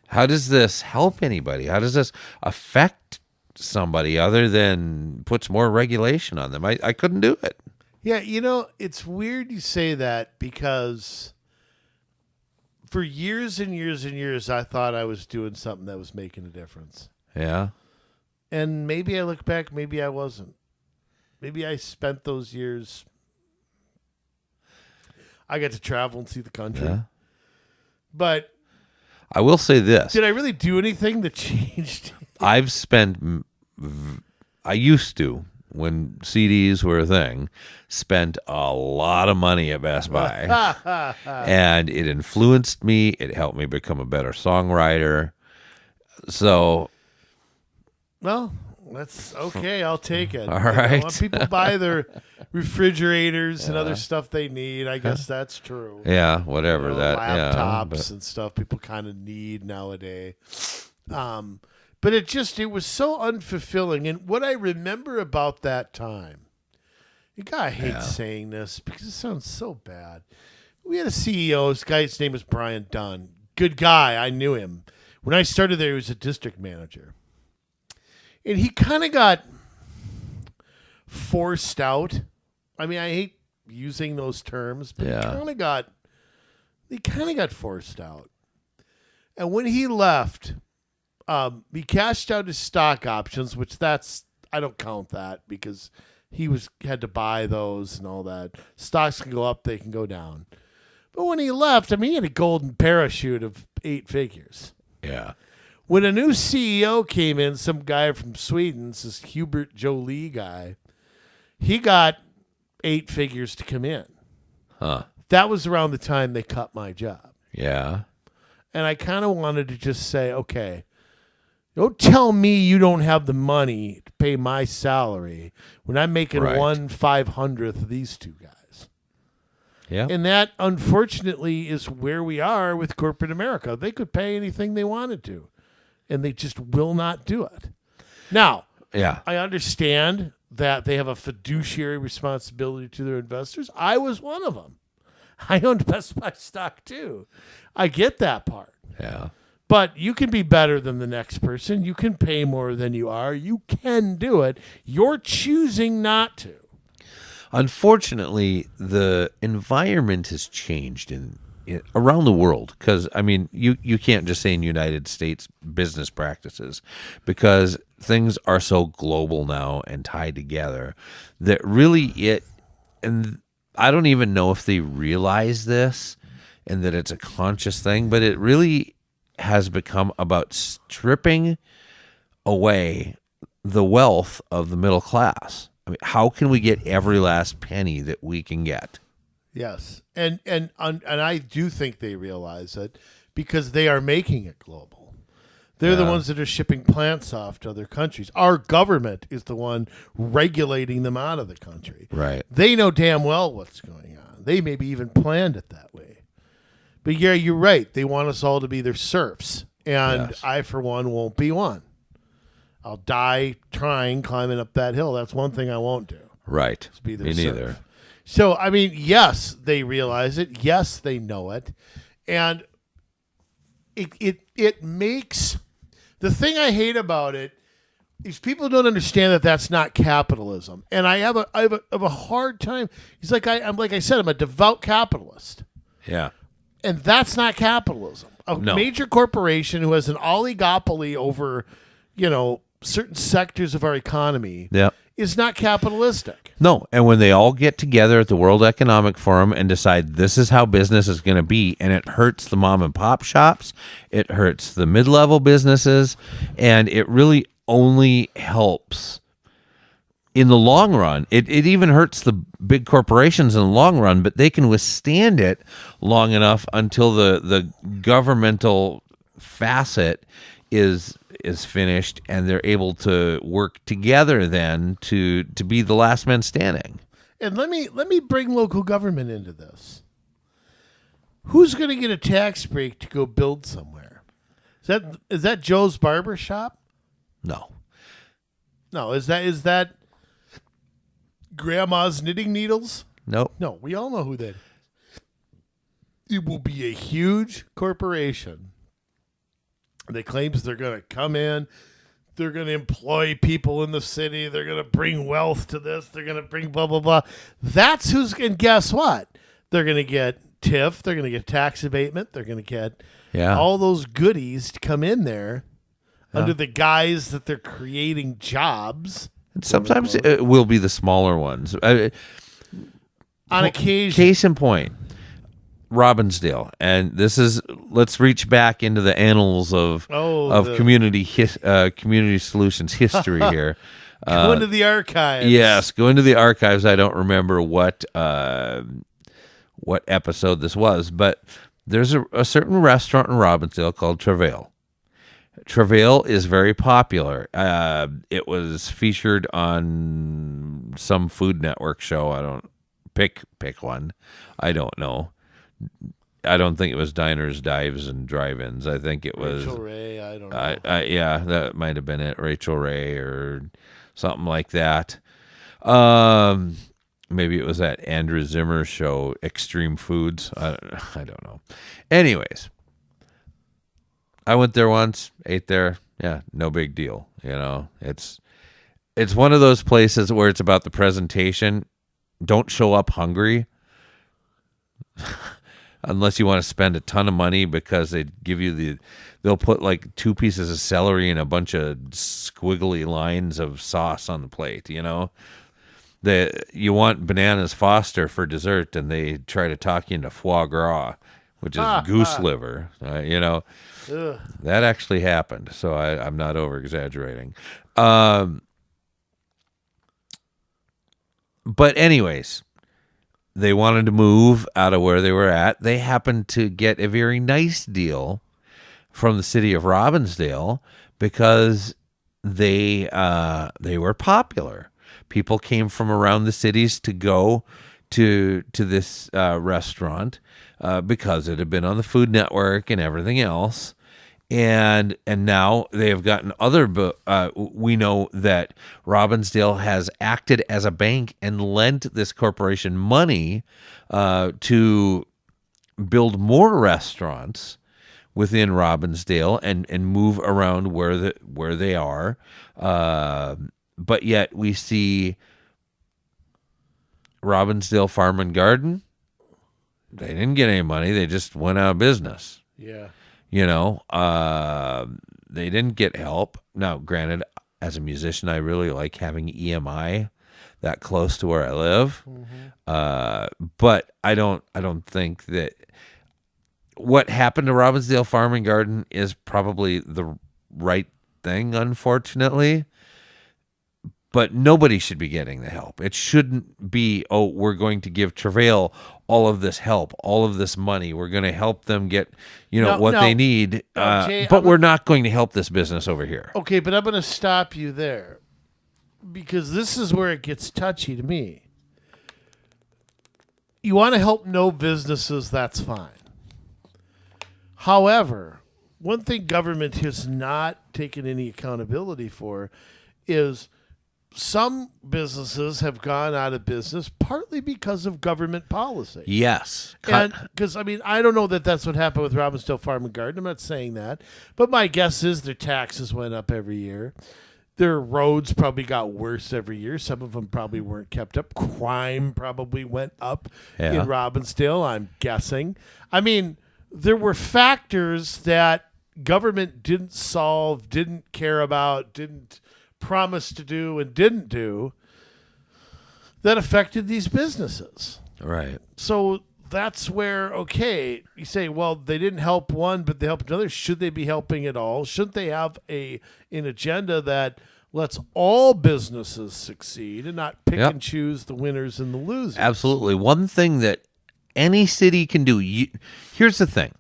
How does this help anybody? How does this affect somebody other than puts more regulation on them? I couldn't do it. Yeah, it's weird you say that because for years and years and years, I thought I was doing something that was making a difference. Yeah. And maybe I look back, maybe I wasn't. Maybe I spent those years. I got to travel and see the country. Yeah. But I will say this. Did I really do anything that changed? I used to, when CDs were a thing, spent a lot of money at Best Buy. And it influenced me. It helped me become a better songwriter. So. Well, that's okay. I'll take it. All right. When people buy their refrigerators and other stuff they need, I guess that's true. Yeah, whatever laptops and stuff people kind of need nowadays. But it was so unfulfilling. And what I remember about that time, I hate saying this because it sounds so bad. We had a CEO. This guy's name was Brian Dunn. Good guy. I knew him. When I started there, he was a district manager. And he kind of got forced out. I mean, I hate using those terms, but he kind of got forced out. And when he left, he cashed out his stock options, which I don't count that because he had to buy those and all that. Stocks can go up, they can go down. But when he left, I mean, he had a golden parachute of 8 figures. Yeah. When a new CEO came in, some guy from Sweden, this Hubert Jolie guy, he got 8 figures to come in. Huh. That was around the time they cut my job. Yeah. And I kind of wanted to just say, okay, don't tell me you don't have the money to pay my salary when I'm making Right. 1/500th of these two guys. Yeah. And that, unfortunately, is where we are with corporate America. They could pay anything they wanted to, and they just will not do it. Now, Yeah. I understand that they have a fiduciary responsibility to their investors. I was one of them. I owned Best Buy stock too. I get that part. Yeah. But you can be better than the next person. You can pay more than you are. You can do it. You're choosing not to. Unfortunately, the environment has changed around the world, because I mean, you can't just say in United States business practices, because things are so global now and tied together that really and I don't even know if they realize this and that it's a conscious thing, but it really has become about stripping away the wealth of the middle class. I mean, how can we get every last penny that we can get? Yes. And I do think they realize it because they are making it global. They're the ones that are shipping plants off to other countries. Our government is the one regulating them out of the country. Right. They know damn well what's going on. They maybe even planned it that way. But yeah, you're right. They want us all to be their serfs. And Yes. I, for one, won't be one. I'll die trying climbing up that hill. That's one thing I won't do. Right. Is be their Me serf. neither. So, I mean, yes, they realize it. Yes, they know it. And it makes... The thing I hate about it is people don't understand that that's not capitalism. And I have a hard time. It's like I'm like I said, I'm a devout capitalist. Yeah. And that's not capitalism. A No. major corporation who has an oligopoly over, certain sectors of our economy Yeah. is not capitalistic. No, and when they all get together at the World Economic Forum and decide this is how business is going to be, and it hurts the mom and pop shops, it hurts the mid-level businesses, and it really only helps in the long run. It even hurts the big corporations in the long run, but they can withstand it long enough until the governmental facet is finished, and they're able to work together then to be the last man standing. And let me bring local government into this. Who's going to get a tax break to go build somewhere? Is that Joe's barber shop? No. No, is that Grandma's knitting needles? Nope. No, we all know who that is. It will be a huge corporation that claims they're going to come in, they're going to employ people in the city, they're going to bring wealth to this, they're going to bring blah, blah, blah. That's and guess what? They're going to get TIF, they're going to get tax abatement, they're going to get all those goodies to come in there under the guise that they're creating jobs. And sometimes it will be the smaller ones. On occasion. Case in point, Robbinsdale, and let's reach back into the annals of community solutions history here. Go into the archives. Yes, go into the archives. I don't remember what episode this was, but there's a certain restaurant in Robbinsdale called Travail. Travail is very popular. It was featured on some Food Network show. I don't pick one. I don't know. I don't think it was Diners, Dives, and Drive-Ins. I think it was Rachel Ray. I don't know. Yeah, that might have been it. Rachel Ray or something like that. Maybe it was that Andrew Zimmer show, Extreme Foods. I don't know. Anyways, I went there once, ate there. Yeah, no big deal. It's one of those places where it's about the presentation. Don't show up hungry. Unless you want to spend a ton of money, because they give you they'll put like 2 pieces of celery and a bunch of squiggly lines of sauce on the plate, You want bananas Foster for dessert, and they try to talk you into foie gras, which is goose liver. That actually happened, so I'm not over exaggerating. But anyways, they wanted to move out of where they were at. They happened to get a very nice deal from the city of Robbinsdale because they were popular. People came from around the cities to go to this restaurant because it had been on the Food Network and everything else. And now they have gotten other. We know that Robbinsdale has acted as a bank and lent this corporation money to build more restaurants within Robbinsdale and move around where they are. But yet we see Robbinsdale Farm and Garden. They didn't get any money. They just went out of business. Yeah. They didn't get help. Now, granted, as a musician, I really like having EMI that close to where I live. But I don't think that what happened to Robbinsdale Farm and Garden is probably the right thing, unfortunately. But nobody should be getting the help. It shouldn't be, we're going to give Travail all of this help, all of this money. We're going to help them get, what they need. Jay, but we're not going to help this business over here. Okay, but I'm going to stop you there because this is where it gets touchy to me. You want to help no businesses, that's fine. However, one thing government has not taken any accountability for is some businesses have gone out of business partly because of government policy. Yes. And because, I don't know that that's what happened with Robbinsdale Farm and Garden. I'm not saying that. But my guess is their taxes went up every year. Their roads probably got worse every year. Some of them probably weren't kept up. Crime probably went up in Robbinsdale, I'm guessing. There were factors that government didn't solve, didn't care about, didn't promise to do, and didn't do that affected these businesses. Right. So that's where, you say, well, they didn't help one, but they helped another. Should they be helping at all? Shouldn't they have an agenda that lets all businesses succeed and not pick and choose the winners and the losers? Absolutely. One thing that any city can do, here's the thing.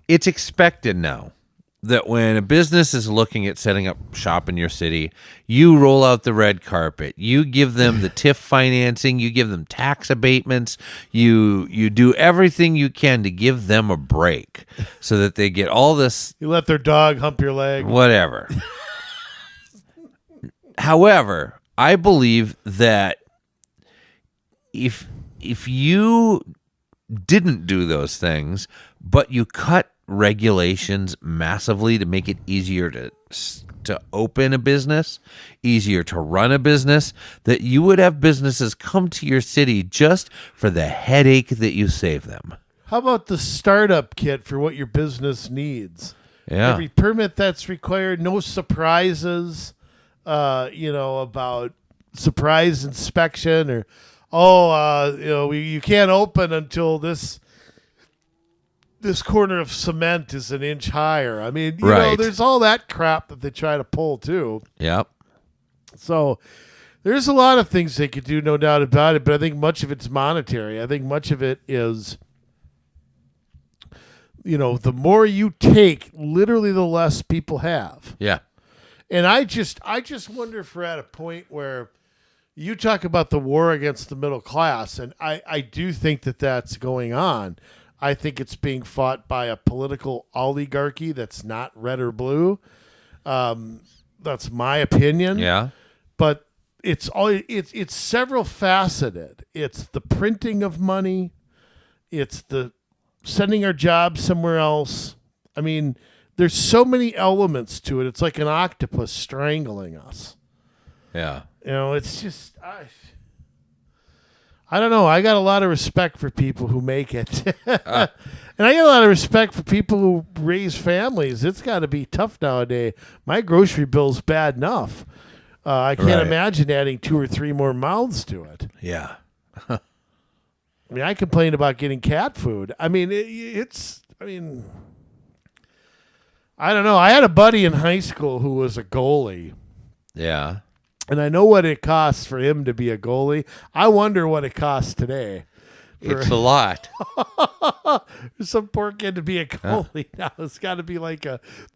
It's expected now that when a business is looking at setting up shop in your city, you roll out the red carpet. You give them the TIF financing. You give them tax abatements. You do everything you can to give them a break so that they get all this. You let their dog hump your leg. Whatever. However, I believe that if you didn't do those things, but you cut regulations massively to make it easier to open a business, easier to run a business, that you would have businesses come to your city just for the headache that you save them. How about the startup kit for what your business needs? Yeah. Every permit that's required, no surprises, about surprise inspection or, you can't open until this corner of cement is an inch higher. There's all that crap that they try to pull too. Yep. So there's a lot of things they could do, no doubt about it, but I think much of it's monetary. I think much of it is, the more you take, literally the less people have. Yeah. And I just wonder if we're at a point where you talk about the war against the middle class, and I do think that that's going on. I think it's being fought by a political oligarchy that's not red or blue. That's my opinion. Yeah. But it's several faceted. It's the printing of money. It's the sending our jobs somewhere else. There's so many elements to it. It's like an octopus strangling us. Yeah. It's just I don't know. I got a lot of respect for people who make it. And I got a lot of respect for people who raise families. It's got to be tough nowadays. My grocery bill's bad enough. I can't imagine adding 2 or 3 more mouths to it. Yeah. I mean, I complained about getting cat food. I mean, I don't know. I had a buddy in high school who was a goalie. Yeah. And I know what it costs for him to be a goalie. I wonder what it costs today. It's a lot. Some poor kid to be a goalie now. It's got to be like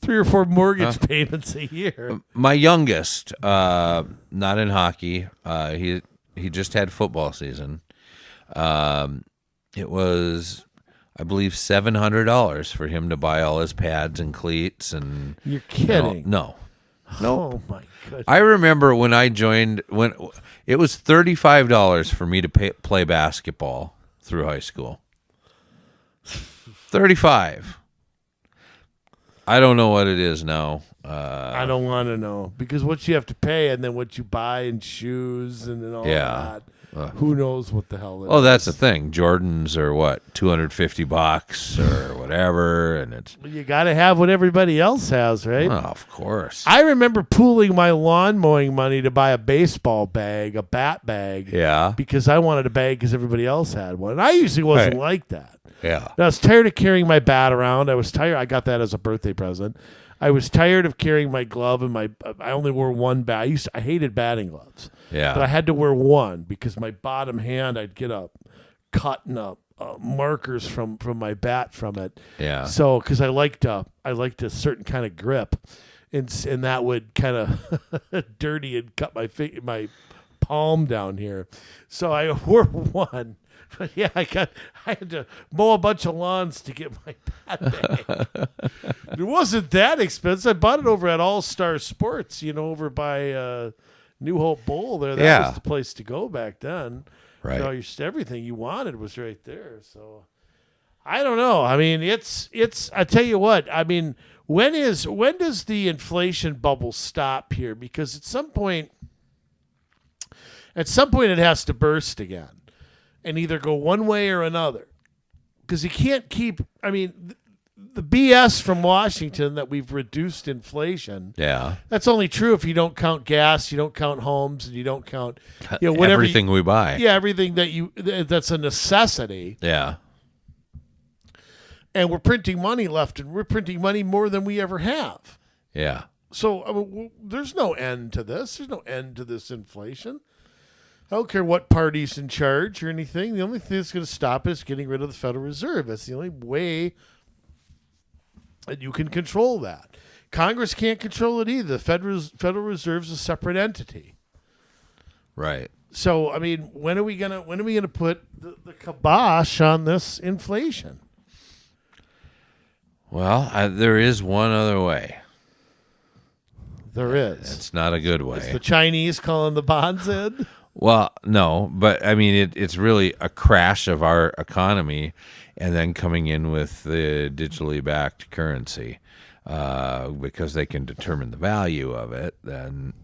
3 or 4 mortgage payments a year. My youngest, not in hockey, he just had football season. It was, I believe, $700 for him to buy all his pads and cleats and. You're kidding? No. Oh my goodness! I remember when I joined, when it was $35 for me to play basketball through high school. 35. I don't know what it is now. I don't want to know, because what you have to pay and then what you buy in shoes and all that. Who knows what the hell it is. Oh, that's the thing. Jordans are what, $250 or whatever, and it's. You got to have what everybody else has, right? Oh, of course. I remember pooling my lawn mowing money to buy a baseball bag, a bat bag. Yeah. Because I wanted a bag because everybody else had one. And I usually wasn't like that. Yeah. And I was tired of carrying my bat around. I was tired. I got that as a birthday present. I was tired of carrying my glove and I only wore one bat. I hated batting gloves. Yeah. But I had to wear one because my bottom hand, I'd get a cut and markers from my bat from it. Yeah. So because I liked a certain kind of grip, and that would kind of dirty and cut my palm down here. So I wore one. But yeah, I had to mow a bunch of lawns to get my bat bag. It wasn't that expensive. I bought it over at All Star Sports, over by New Hope Bowl there. That was the place to go back then. Right. Everything you wanted was right there. So I don't know. I mean, it's I tell you what, I mean, when does the inflation bubble stop here? Because at some point it has to burst again and either go one way or another. Because you can't keep, I mean, the BS from Washington that we've reduced inflation. Yeah. That's only true if you don't count gas, you don't count homes, and you don't count whatever everything we buy. Yeah, everything that's a necessity. Yeah. And we're printing money left, and we're printing money more than we ever have. Yeah. So I mean, there's no end to this. There's no end to this inflation. I don't care what party's in charge or anything. The only thing that's going to stop it is getting rid of the Federal Reserve. That's the only way that you can control that. Congress can't control it either. The Federal Reserve's a separate entity. Right. So I mean, when are we gonna put the kibosh on this inflation? Well, there is one other way. There is. It's not a good way. It's the Chinese calling the bonds in. Well, no, but I mean, it's really a crash of our economy and then coming in with the digitally backed currency because they can determine the value of it. Then,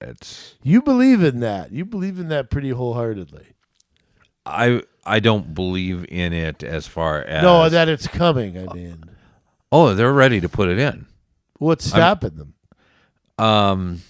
it's. You believe in that. You believe in that pretty wholeheartedly. I don't believe in it as far as. No, that it's coming, I mean. Oh, they're ready to put it in. What's stopping them?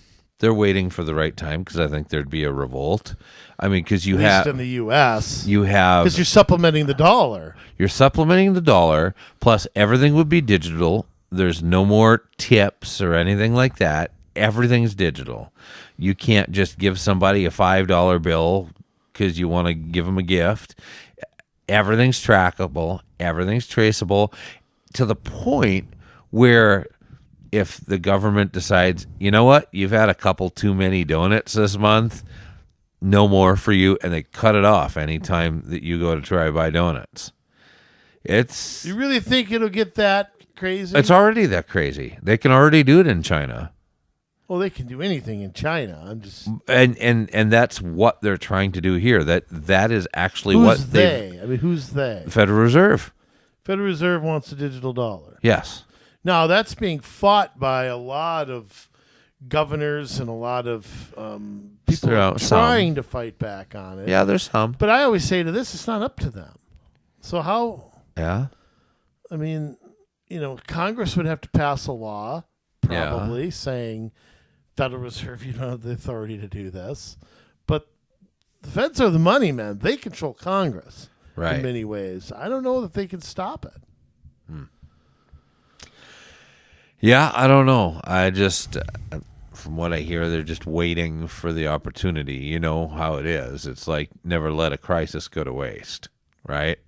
They're waiting for the right time because I think there'd be a revolt. I mean, because you At have least in the U.S. You have because you're supplementing the dollar. You're supplementing the dollar. Plus, everything would be digital. There's no more tips or anything like that. Everything's digital. You can't just give somebody a $5 bill because you want to give them a gift. Everything's trackable. Everything's traceable to the point where if the government decides, you know what, you've had a couple too many donuts this month, no more for you, and they cut it off anytime that you go to try to buy donuts. You really think it'll get that crazy? It's already that crazy. They can already do it in China. Well, they can do anything in China. I'm just and that's what they're trying to do here. That is actually who's what they? I mean, who's they? The Federal Reserve. Federal Reserve wants a digital dollar. Yes. Now, that's being fought by a lot of governors and a lot of people trying to fight back on it. Yeah, there's some. But I always say to this, it's not up to them. So how? Yeah. I mean, Congress would have to pass a law, probably, saying Federal Reserve, you don't have the authority to do this. But the feds are the money men. They control Congress in many ways. I don't know that they can stop it. Yeah, I don't know. I just, from what I hear, they're just waiting for the opportunity. You know how it is. It's like never let a crisis go to waste, right?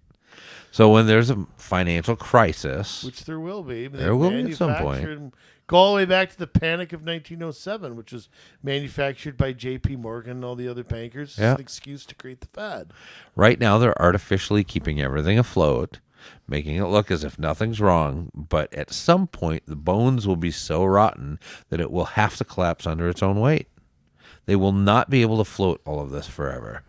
So when there's a financial crisis, which there will be, there will be at some point. Go all the way back to the Panic of 1907, which was manufactured by J.P. Morgan and all the other bankers. Yeah. It's an excuse to create the Fed. Right now, they're artificially keeping everything afloat, making it look as if nothing's wrong. But at some point, the bones will be so rotten that it will have to collapse under its own weight. They will not be able to float all of this forever.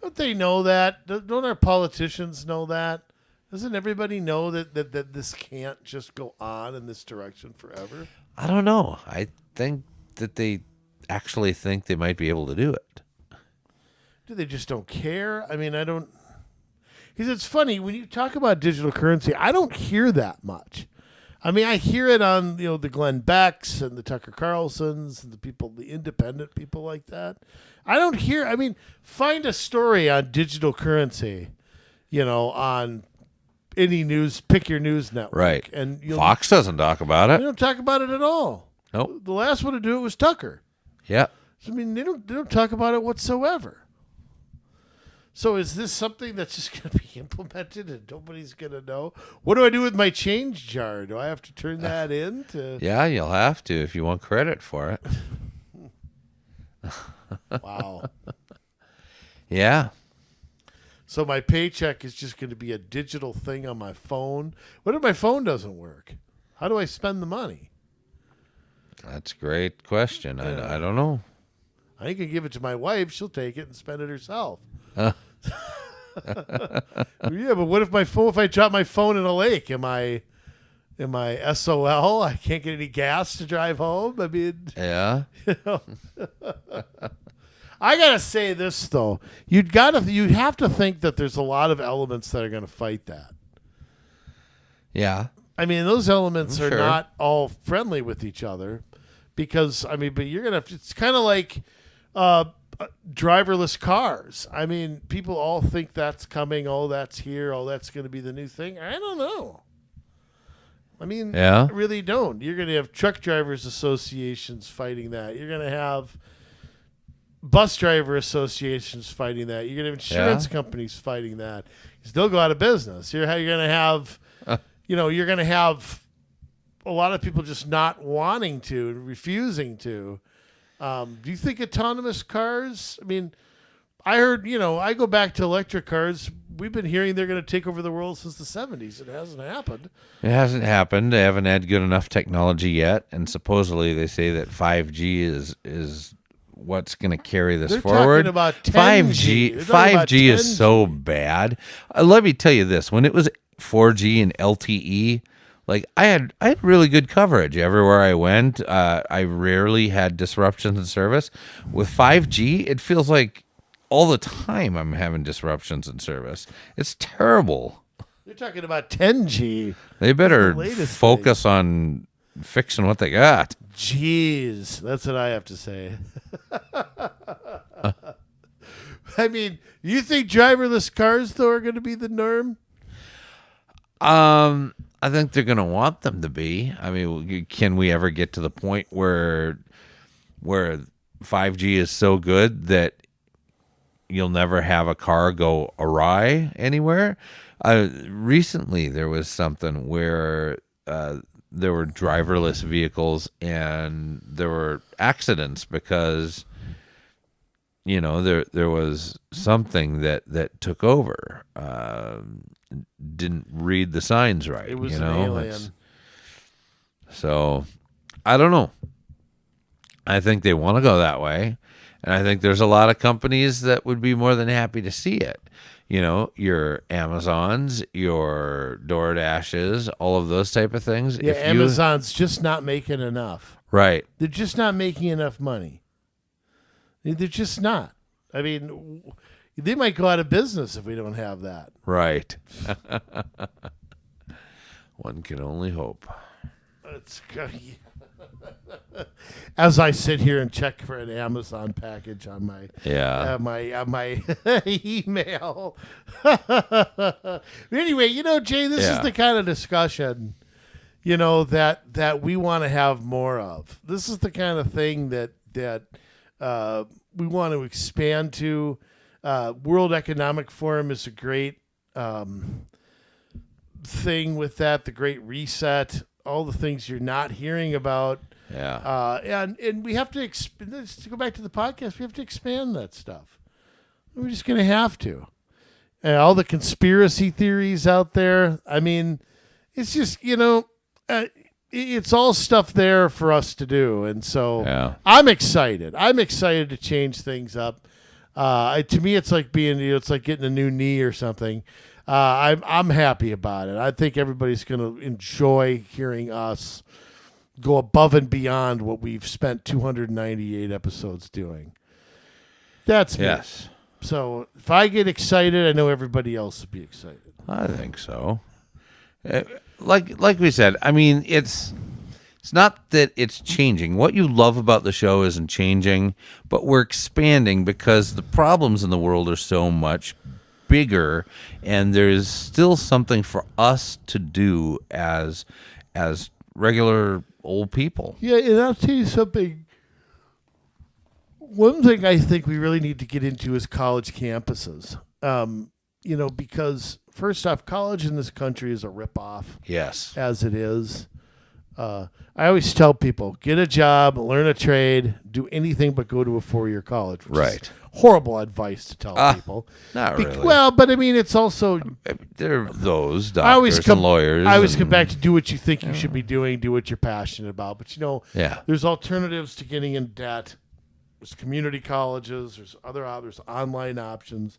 Don't they know that? Don't our politicians know that? Doesn't everybody know that this can't just go on in this direction forever? I don't know. I think that they actually think they might be able to do it. Do they just don't care? I mean, I don't... Because it's funny, when you talk about digital currency, I don't hear that much. I mean, I hear it on, the Glenn Becks and the Tucker Carlsons and the independent people like that. I don't hear... I mean, find a story on digital currency, on... any news, pick your news network. Right. And Fox doesn't talk about it. They don't talk about it at all. Nope. The last one to do it was Tucker. Yeah. I mean, they don't talk about it whatsoever. So is this something that's just going to be implemented and nobody's going to know? What do I do with my change jar? Do I have to turn that in? Yeah, you'll have to if you want credit for it. Wow. Yeah. So my paycheck is just going to be a digital thing on my phone. What if my phone doesn't work? How do I spend the money? That's a great question. I don't know. I can give it to my wife. She'll take it and spend it herself. Yeah, but what if if I drop my phone in a lake? Am I SOL? I can't get any gas to drive home? I mean, yeah. I gotta say this though, you have to think that there's a lot of elements that are going to fight that. Yeah, I mean those elements are sure. not all friendly with each other, because but you're gonna. It's kind of like driverless cars. I mean, people all think that's coming. Oh, that's here. Oh, that's going to be the new thing. I don't know. I mean, I really don't. You're going to have truck drivers associations fighting that. You're going to have bus driver associations fighting that. You're going to have insurance companies fighting that. They'll go out of business. You're going to have, you're going to have a lot of people just not wanting to and refusing to. Do you think autonomous cars? I mean, I heard, I go back to electric cars. We've been hearing they're going to take over the world since the 70s. It hasn't happened. It hasn't happened. They haven't had good enough technology yet. And supposedly they say that 5G is what's going to carry this forward. Talking about 10G. 5G is so bad. Let me tell you this. When it was 4G and LTE, like I had really good coverage everywhere I went. I rarely had disruptions in service. With 5G, it feels like all the time I'm having disruptions in service. It's terrible. You're talking about 10G. They better focus on fixing what they got. Jeez, that's what I have to say. I mean, you think driverless cars though are going to be the norm? I think they're going to want them to be. I mean, can we ever get to the point where 5G is so good that you'll never have a car go awry anywhere? Recently, there was something where there were driverless vehicles and there were accidents because there was something that took over. Didn't read the signs right. It was an alien. So I don't know. I think they want to go that way, and I think there's a lot of companies that would be more than happy to see it. Your Amazons, your DoorDashes, all of those type of things. Yeah, Amazon's just not making enough. Right. They're just not making enough money. They're just not. I mean, they might go out of business if we don't have that. Right. One can only hope. As I sit here and check for an Amazon package on my my email. Anyway, Jay, this is the kind of discussion, that we want to have more of. This is the kind of thing that we want to expand to. World Economic Forum is a great thing with that. The Great Reset, all the things you're not hearing about. Yeah. And we have to to go back to the podcast. We have to expand that stuff. We're just going to have to. And all the conspiracy theories out there. I mean, it's just, it's all stuff there for us to do. And so I'm excited. I'm excited to change things up. To me, it's like it's like getting a new knee or something. I'm happy about it. I think everybody's going to enjoy hearing us go above and beyond what we've spent 298 episodes doing. That's me. Yes. So if I get excited, I know everybody else will be excited. I think so. Like we said, I mean, it's not that it's changing. What you love about the show isn't changing, but we're expanding because the problems in the world are so much bigger, and there's still something for us to do as regular old people. Yeah, and I'll tell you something. One thing I think we really need to get into is college campuses. Because first off, college in this country is a ripoff. Yes. As it is. I always tell people, get a job, learn a trade, do anything but go to a 4-year college. Right. Horrible advice to tell people. Not really. Well, but I mean, it's also... There are those doctors and lawyers. I always come back to do what you think you should be doing, do what you're passionate about. But, there's alternatives to getting in debt. There's community colleges. There's there's online options.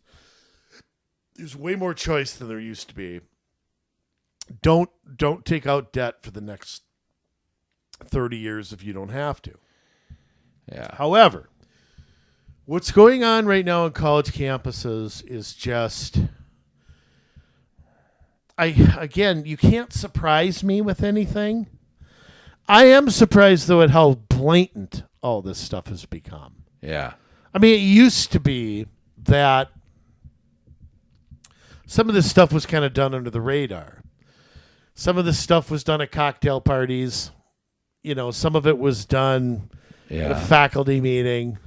There's way more choice than there used to be. Don't take out debt for the next 30 years if you don't have to. Yeah. However, what's going on right now on college campuses is just... you can't surprise me with anything. I am surprised, though, at how blatant all this stuff has become. Yeah. I mean, it used to be that some of this stuff was kind of done under the radar. Some of this stuff was done at cocktail parties. Some of it was done at a faculty meeting.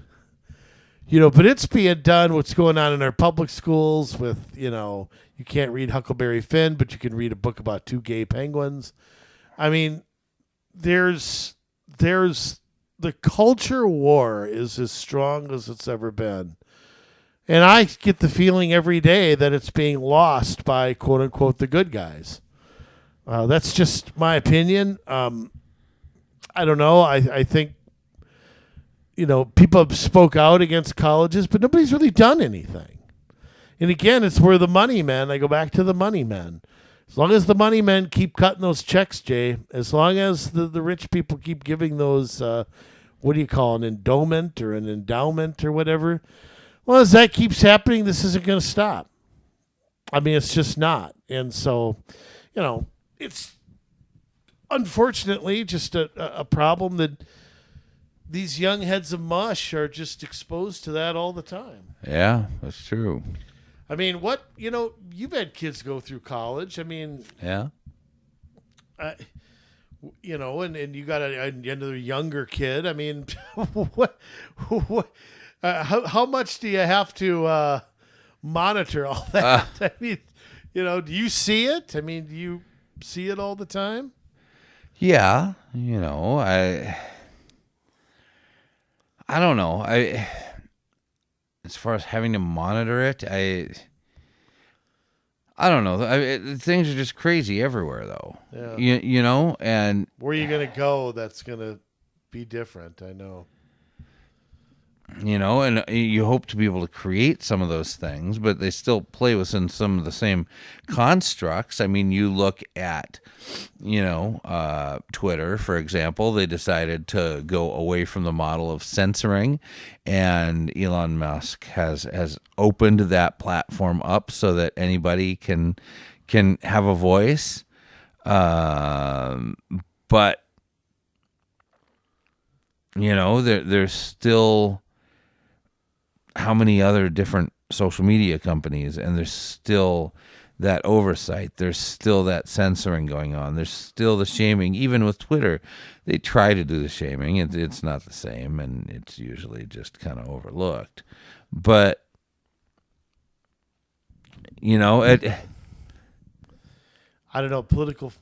But it's being done, what's going on in our public schools with, you can't read Huckleberry Finn, but you can read a book about 2 gay penguins. I mean, there's the culture war is as strong as it's ever been. And I get the feeling every day that it's being lost by, quote unquote, the good guys. That's just my opinion. I don't know. I think, people have spoke out against colleges, but nobody's really done anything. And again, it's where the money men, I go back to the money men. As long as the money men keep cutting those checks, Jay, as long as the rich people keep giving those, what do you call an endowment or an endowment or whatever, well, as that keeps happening, this isn't going to stop. I mean, it's just not. And so, it's unfortunately just a problem that these young heads of mush are just exposed to that all the time. Yeah, that's true. I mean, you've had kids go through college. I mean, yeah. And you got another younger kid. I mean, what how much do you have to monitor all that? I mean, do you see it? I mean, do you see it all the time? Yeah, I don't know. As far as having to monitor it, I don't know. Things are just crazy everywhere, though. Yeah. And where are you going to go that's going to be different? I know. And you hope to be able to create some of those things, but they still play within some of the same constructs. I mean, you look at, Twitter, for example, they decided to go away from the model of censoring, and Elon Musk has opened that platform up so that anybody can have a voice. But there's still how many other different social media companies, and there's still that oversight. There's still that censoring going on. There's still the shaming. Even with Twitter, they try to do the shaming. It's not the same, and it's usually just kind of overlooked. But, I don't know, political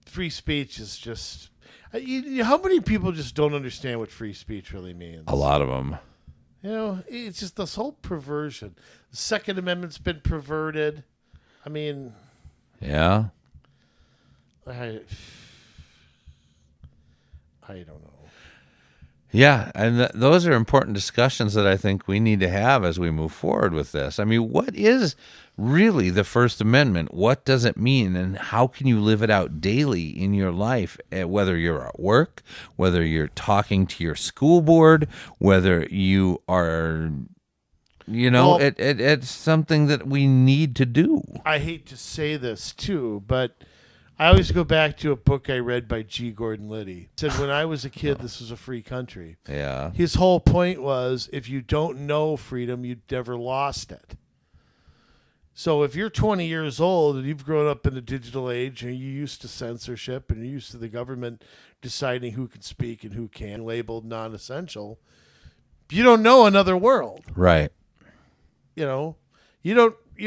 free speech is just... how many people just don't understand what free speech really means? A lot of them. It's just this whole perversion. The Second Amendment's been perverted. I mean... Yeah. I don't know. Yeah, and those are important discussions that I think we need to have as we move forward with this. I mean, what is really the First Amendment? What does it mean, and how can you live it out daily in your life, whether you're at work, whether you're talking to your school board, whether you are... it's something that we need to do. I hate to say this, too, but I always go back to a book I read by G. Gordon Liddy. It said, when I was a kid, this was a free country. Yeah. His whole point was, if you don't know freedom, you never lost it. So if you're 20 years old and you've grown up in the digital age and you're used to censorship and you're used to the government deciding who can speak and who can't, labeled non-essential, you don't know another world. Right. You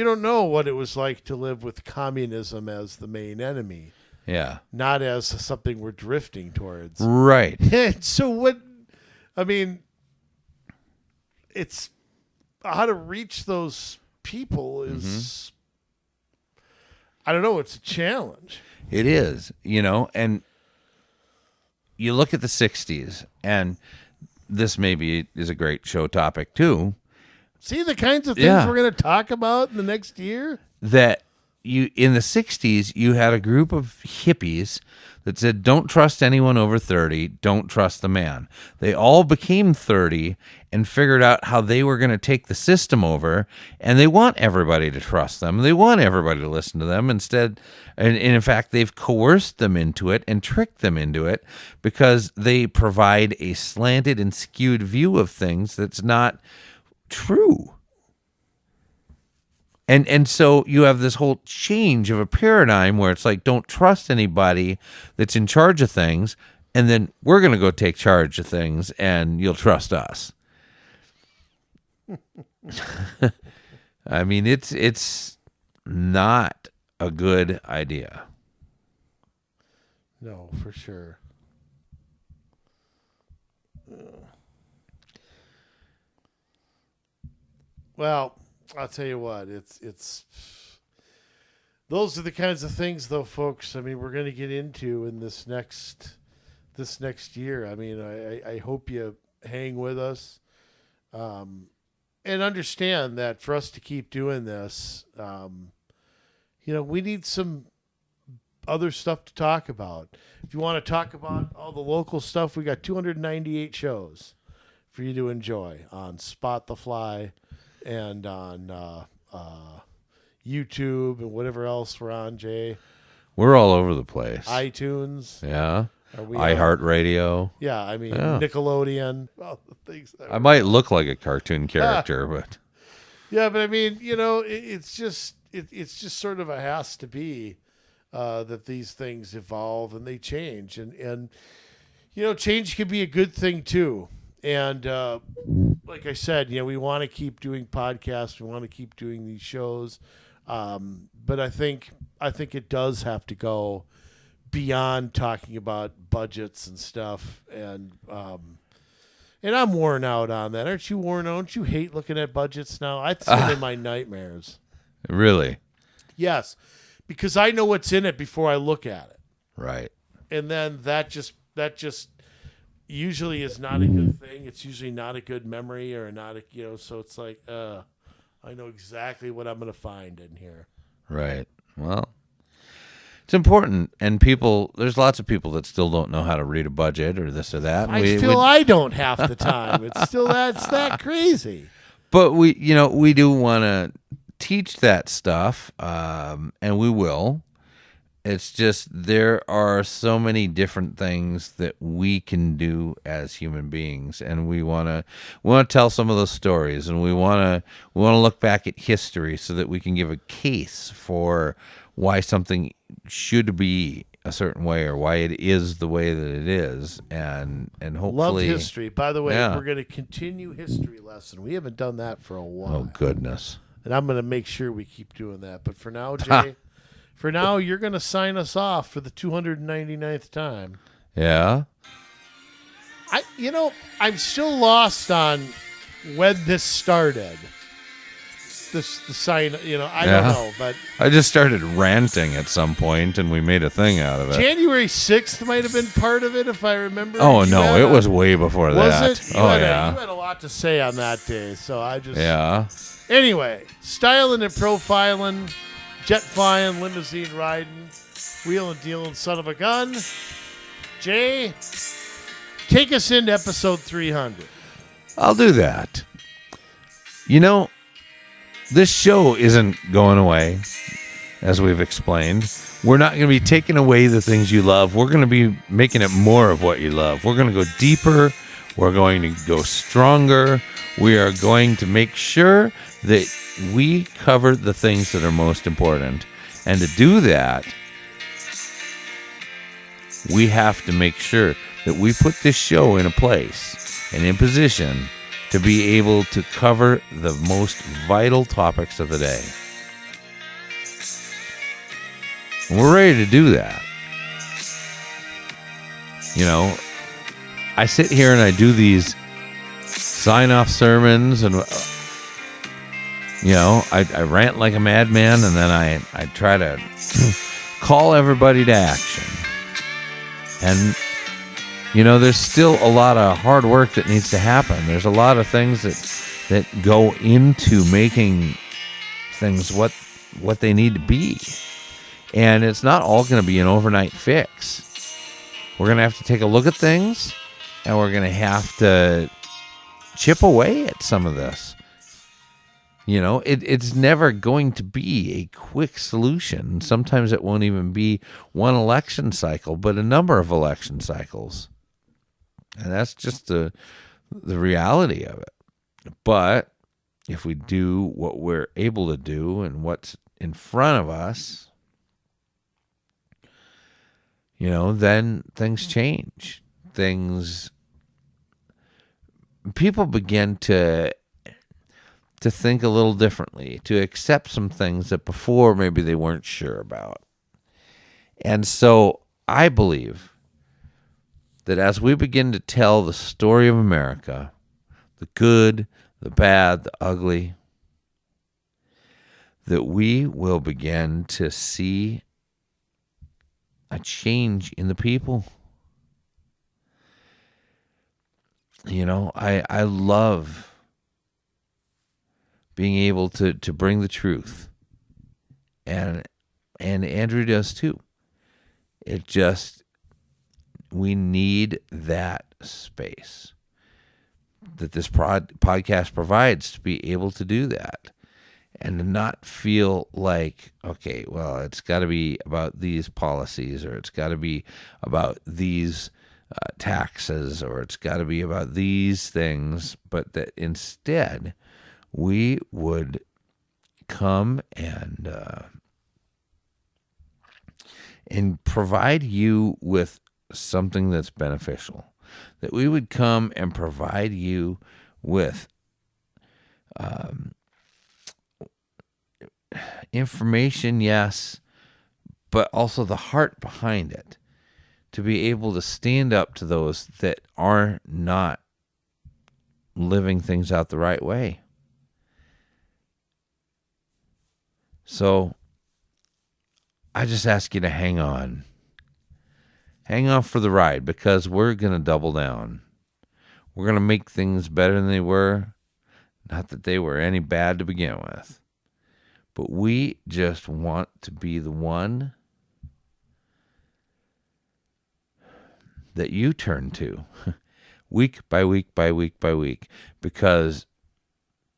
don't know what it was like to live with communism as the main enemy. Yeah. Not as something we're drifting towards. Right. So it's how to reach those people is, I don't know, it's a challenge. It is, and you look at the 60s, and this maybe is a great show topic too. See the kinds of things we're going to talk about in the next year? That in the 60s, you had a group of hippies that said, don't trust anyone over 30, don't trust the man. They all became 30 and figured out how they were going to take the system over, and they want everybody to trust them. They want everybody to listen to them instead. And in fact, they've coerced them into it and tricked them into it because they provide a slanted and skewed view of things that's not true. And so you have this whole change of a paradigm where it's like, don't trust anybody that's in charge of things, and then we're going to go take charge of things, and you'll trust us. I mean, it's not a good idea. No, for sure. Well, I'll tell you what, it's those are the kinds of things, though, folks. I mean, we're going to get into in this next year. I mean, I hope you hang with us, and understand that for us to keep doing this, we need some other stuff to talk about. If you want to talk about all the local stuff, we got 298 shows for you to enjoy on Spot the Fly and on YouTube and whatever else we're on, Jay. We're all over the place. iTunes. Yeah. iHeartRadio. Yeah, I mean, Nickelodeon. All the things I might look like a cartoon character, but... Yeah, but I mean, it's just sort of a has to be that these things evolve and they change. And change can be a good thing, too. And like I said, we want to keep doing podcasts. We want to keep doing these shows. But I think it does have to go beyond talking about budgets and stuff. And I'm worn out on that. Aren't you worn out? Don't you hate looking at budgets now? It's in my nightmares. Really? Yes, because I know what's in it before I look at it. Right. And then that just usually is not a good thing. It's usually not a good memory or not a, so it's like, I know exactly what I'm going to find in here. Right. Well, it's important. And there's lots of people that still don't know how to read a budget or this or that. I don't half the time. It's still that's that crazy. But we do want to teach that stuff, and we will. It's just there are so many different things that we can do as human beings, and we want to tell some of those stories, and we want to look back at history so that we can give a case for why something should be a certain way or why it is the way that it is, and hopefully love history. By the way, Yeah. we're going to continue history lesson. We haven't done that for a while. Oh goodness. And I'm going to make sure we keep doing that. But for now, Jay, you're going to sign us off for the 299th time. Yeah. I'm still lost on when this started. The sign, I don't know, but I just started ranting at some point, and we made a thing out of it. January 6th might have been part of it, if I remember. Oh, no, it was way before that. Was it? You had a lot to say on that day, so I just... Yeah. Anyway, styling and profiling, jet flying, limousine riding, wheeling, dealing, son of a gun. Jay, take us into episode 300. I'll do that. This show isn't going away, as we've explained. We're not going to be taking away the things you love. We're going to be making it more of what you love. We're going to go deeper. We're going to go stronger. We are going to make sure that we cover the things that are most important. And to do that, we have to make sure that we put this show in a place and in position to be able to cover the most vital topics of the day. And we're ready to do that. I sit here and I do these sign-off sermons, and I rant like a madman, and then I try to call everybody to action. And there's still a lot of hard work that needs to happen. There's a lot of things that go into making things what they need to be. And it's not all going to be an overnight fix. We're going to have to take a look at things, and we're going to have to chip away at some of this. It's never going to be a quick solution. Sometimes it won't even be one election cycle, but a number of election cycles. And that's just the reality of it. But if we do what we're able to do and what's in front of us, then things change. People begin to think a little differently, to accept some things that before maybe they weren't sure about. And so I believe that as we begin to tell the story of America, the good, the bad, the ugly, that we will begin to see a change in the people. I love being able to bring the truth. And Andrew does too. We need that space that this podcast provides to be able to do that, and to not feel like, okay, well, it's got to be about these policies, or it's got to be about these taxes, or it's got to be about these things, but that instead we would come and provide you with something that's beneficial, that we would come and provide you with information, yes, but also the heart behind it, to be able to stand up to those that are not living things out the right way. So I just ask you to hang on. Hang on for the ride, because we're going to double down. We're going to make things better than they were. Not that they were any bad to begin with. But we just want to be the one that you turn to week by week by week by week. Because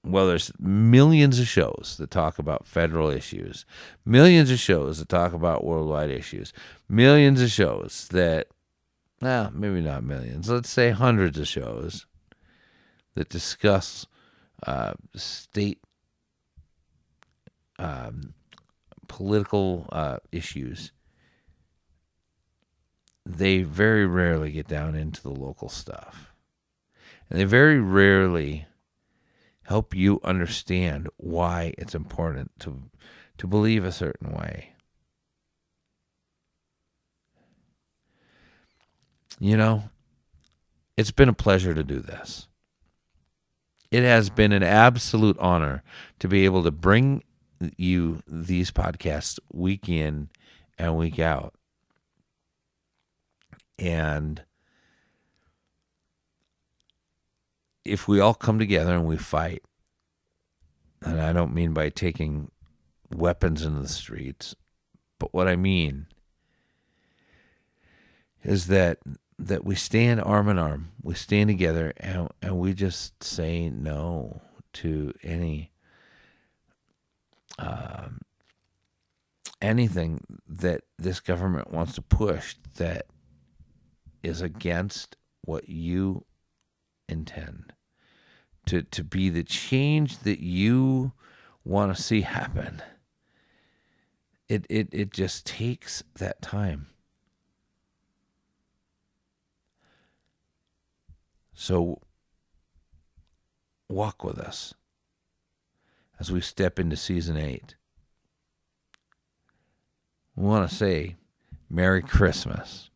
well, there's millions of shows that talk about federal issues, millions of shows that talk about worldwide issues, millions of shows that, well, maybe not millions, let's say hundreds of shows that discuss state political issues. They very rarely get down into the local stuff. And they very rarely help you understand why it's important to believe a certain way. You know, it's been a pleasure to do this. It has been an absolute honor to be able to bring you these podcasts week in and week out. And if we all come together and we fight, and I don't mean by taking weapons into the streets, but what I mean is that we stand arm in arm, we stand together, and we just say no to anything that this government wants to push that is against what you intend to be the change that you want to see happen. It just takes that time. So walk with us as we step into season 8. We want to say Merry Christmas.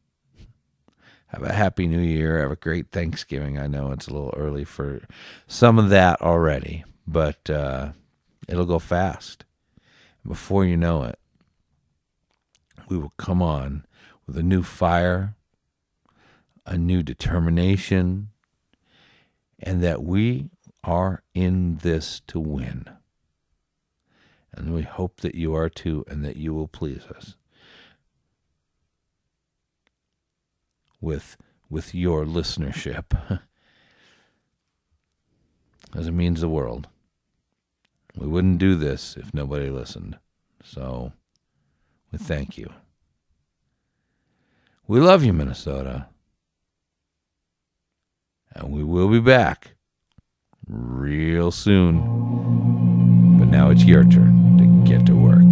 Have a Happy New Year. Have a great Thanksgiving. I know it's a little early for some of that already, but it'll go fast. Before you know it, we will come on with a new fire, a new determination, and that we are in this to win. And we hope that you are too, and that you will please us with your listenership, as it means the world. We wouldn't do this if nobody listened. So we thank you. We love you, Minnesota. And we will be back real soon. But now it's your turn to get to work.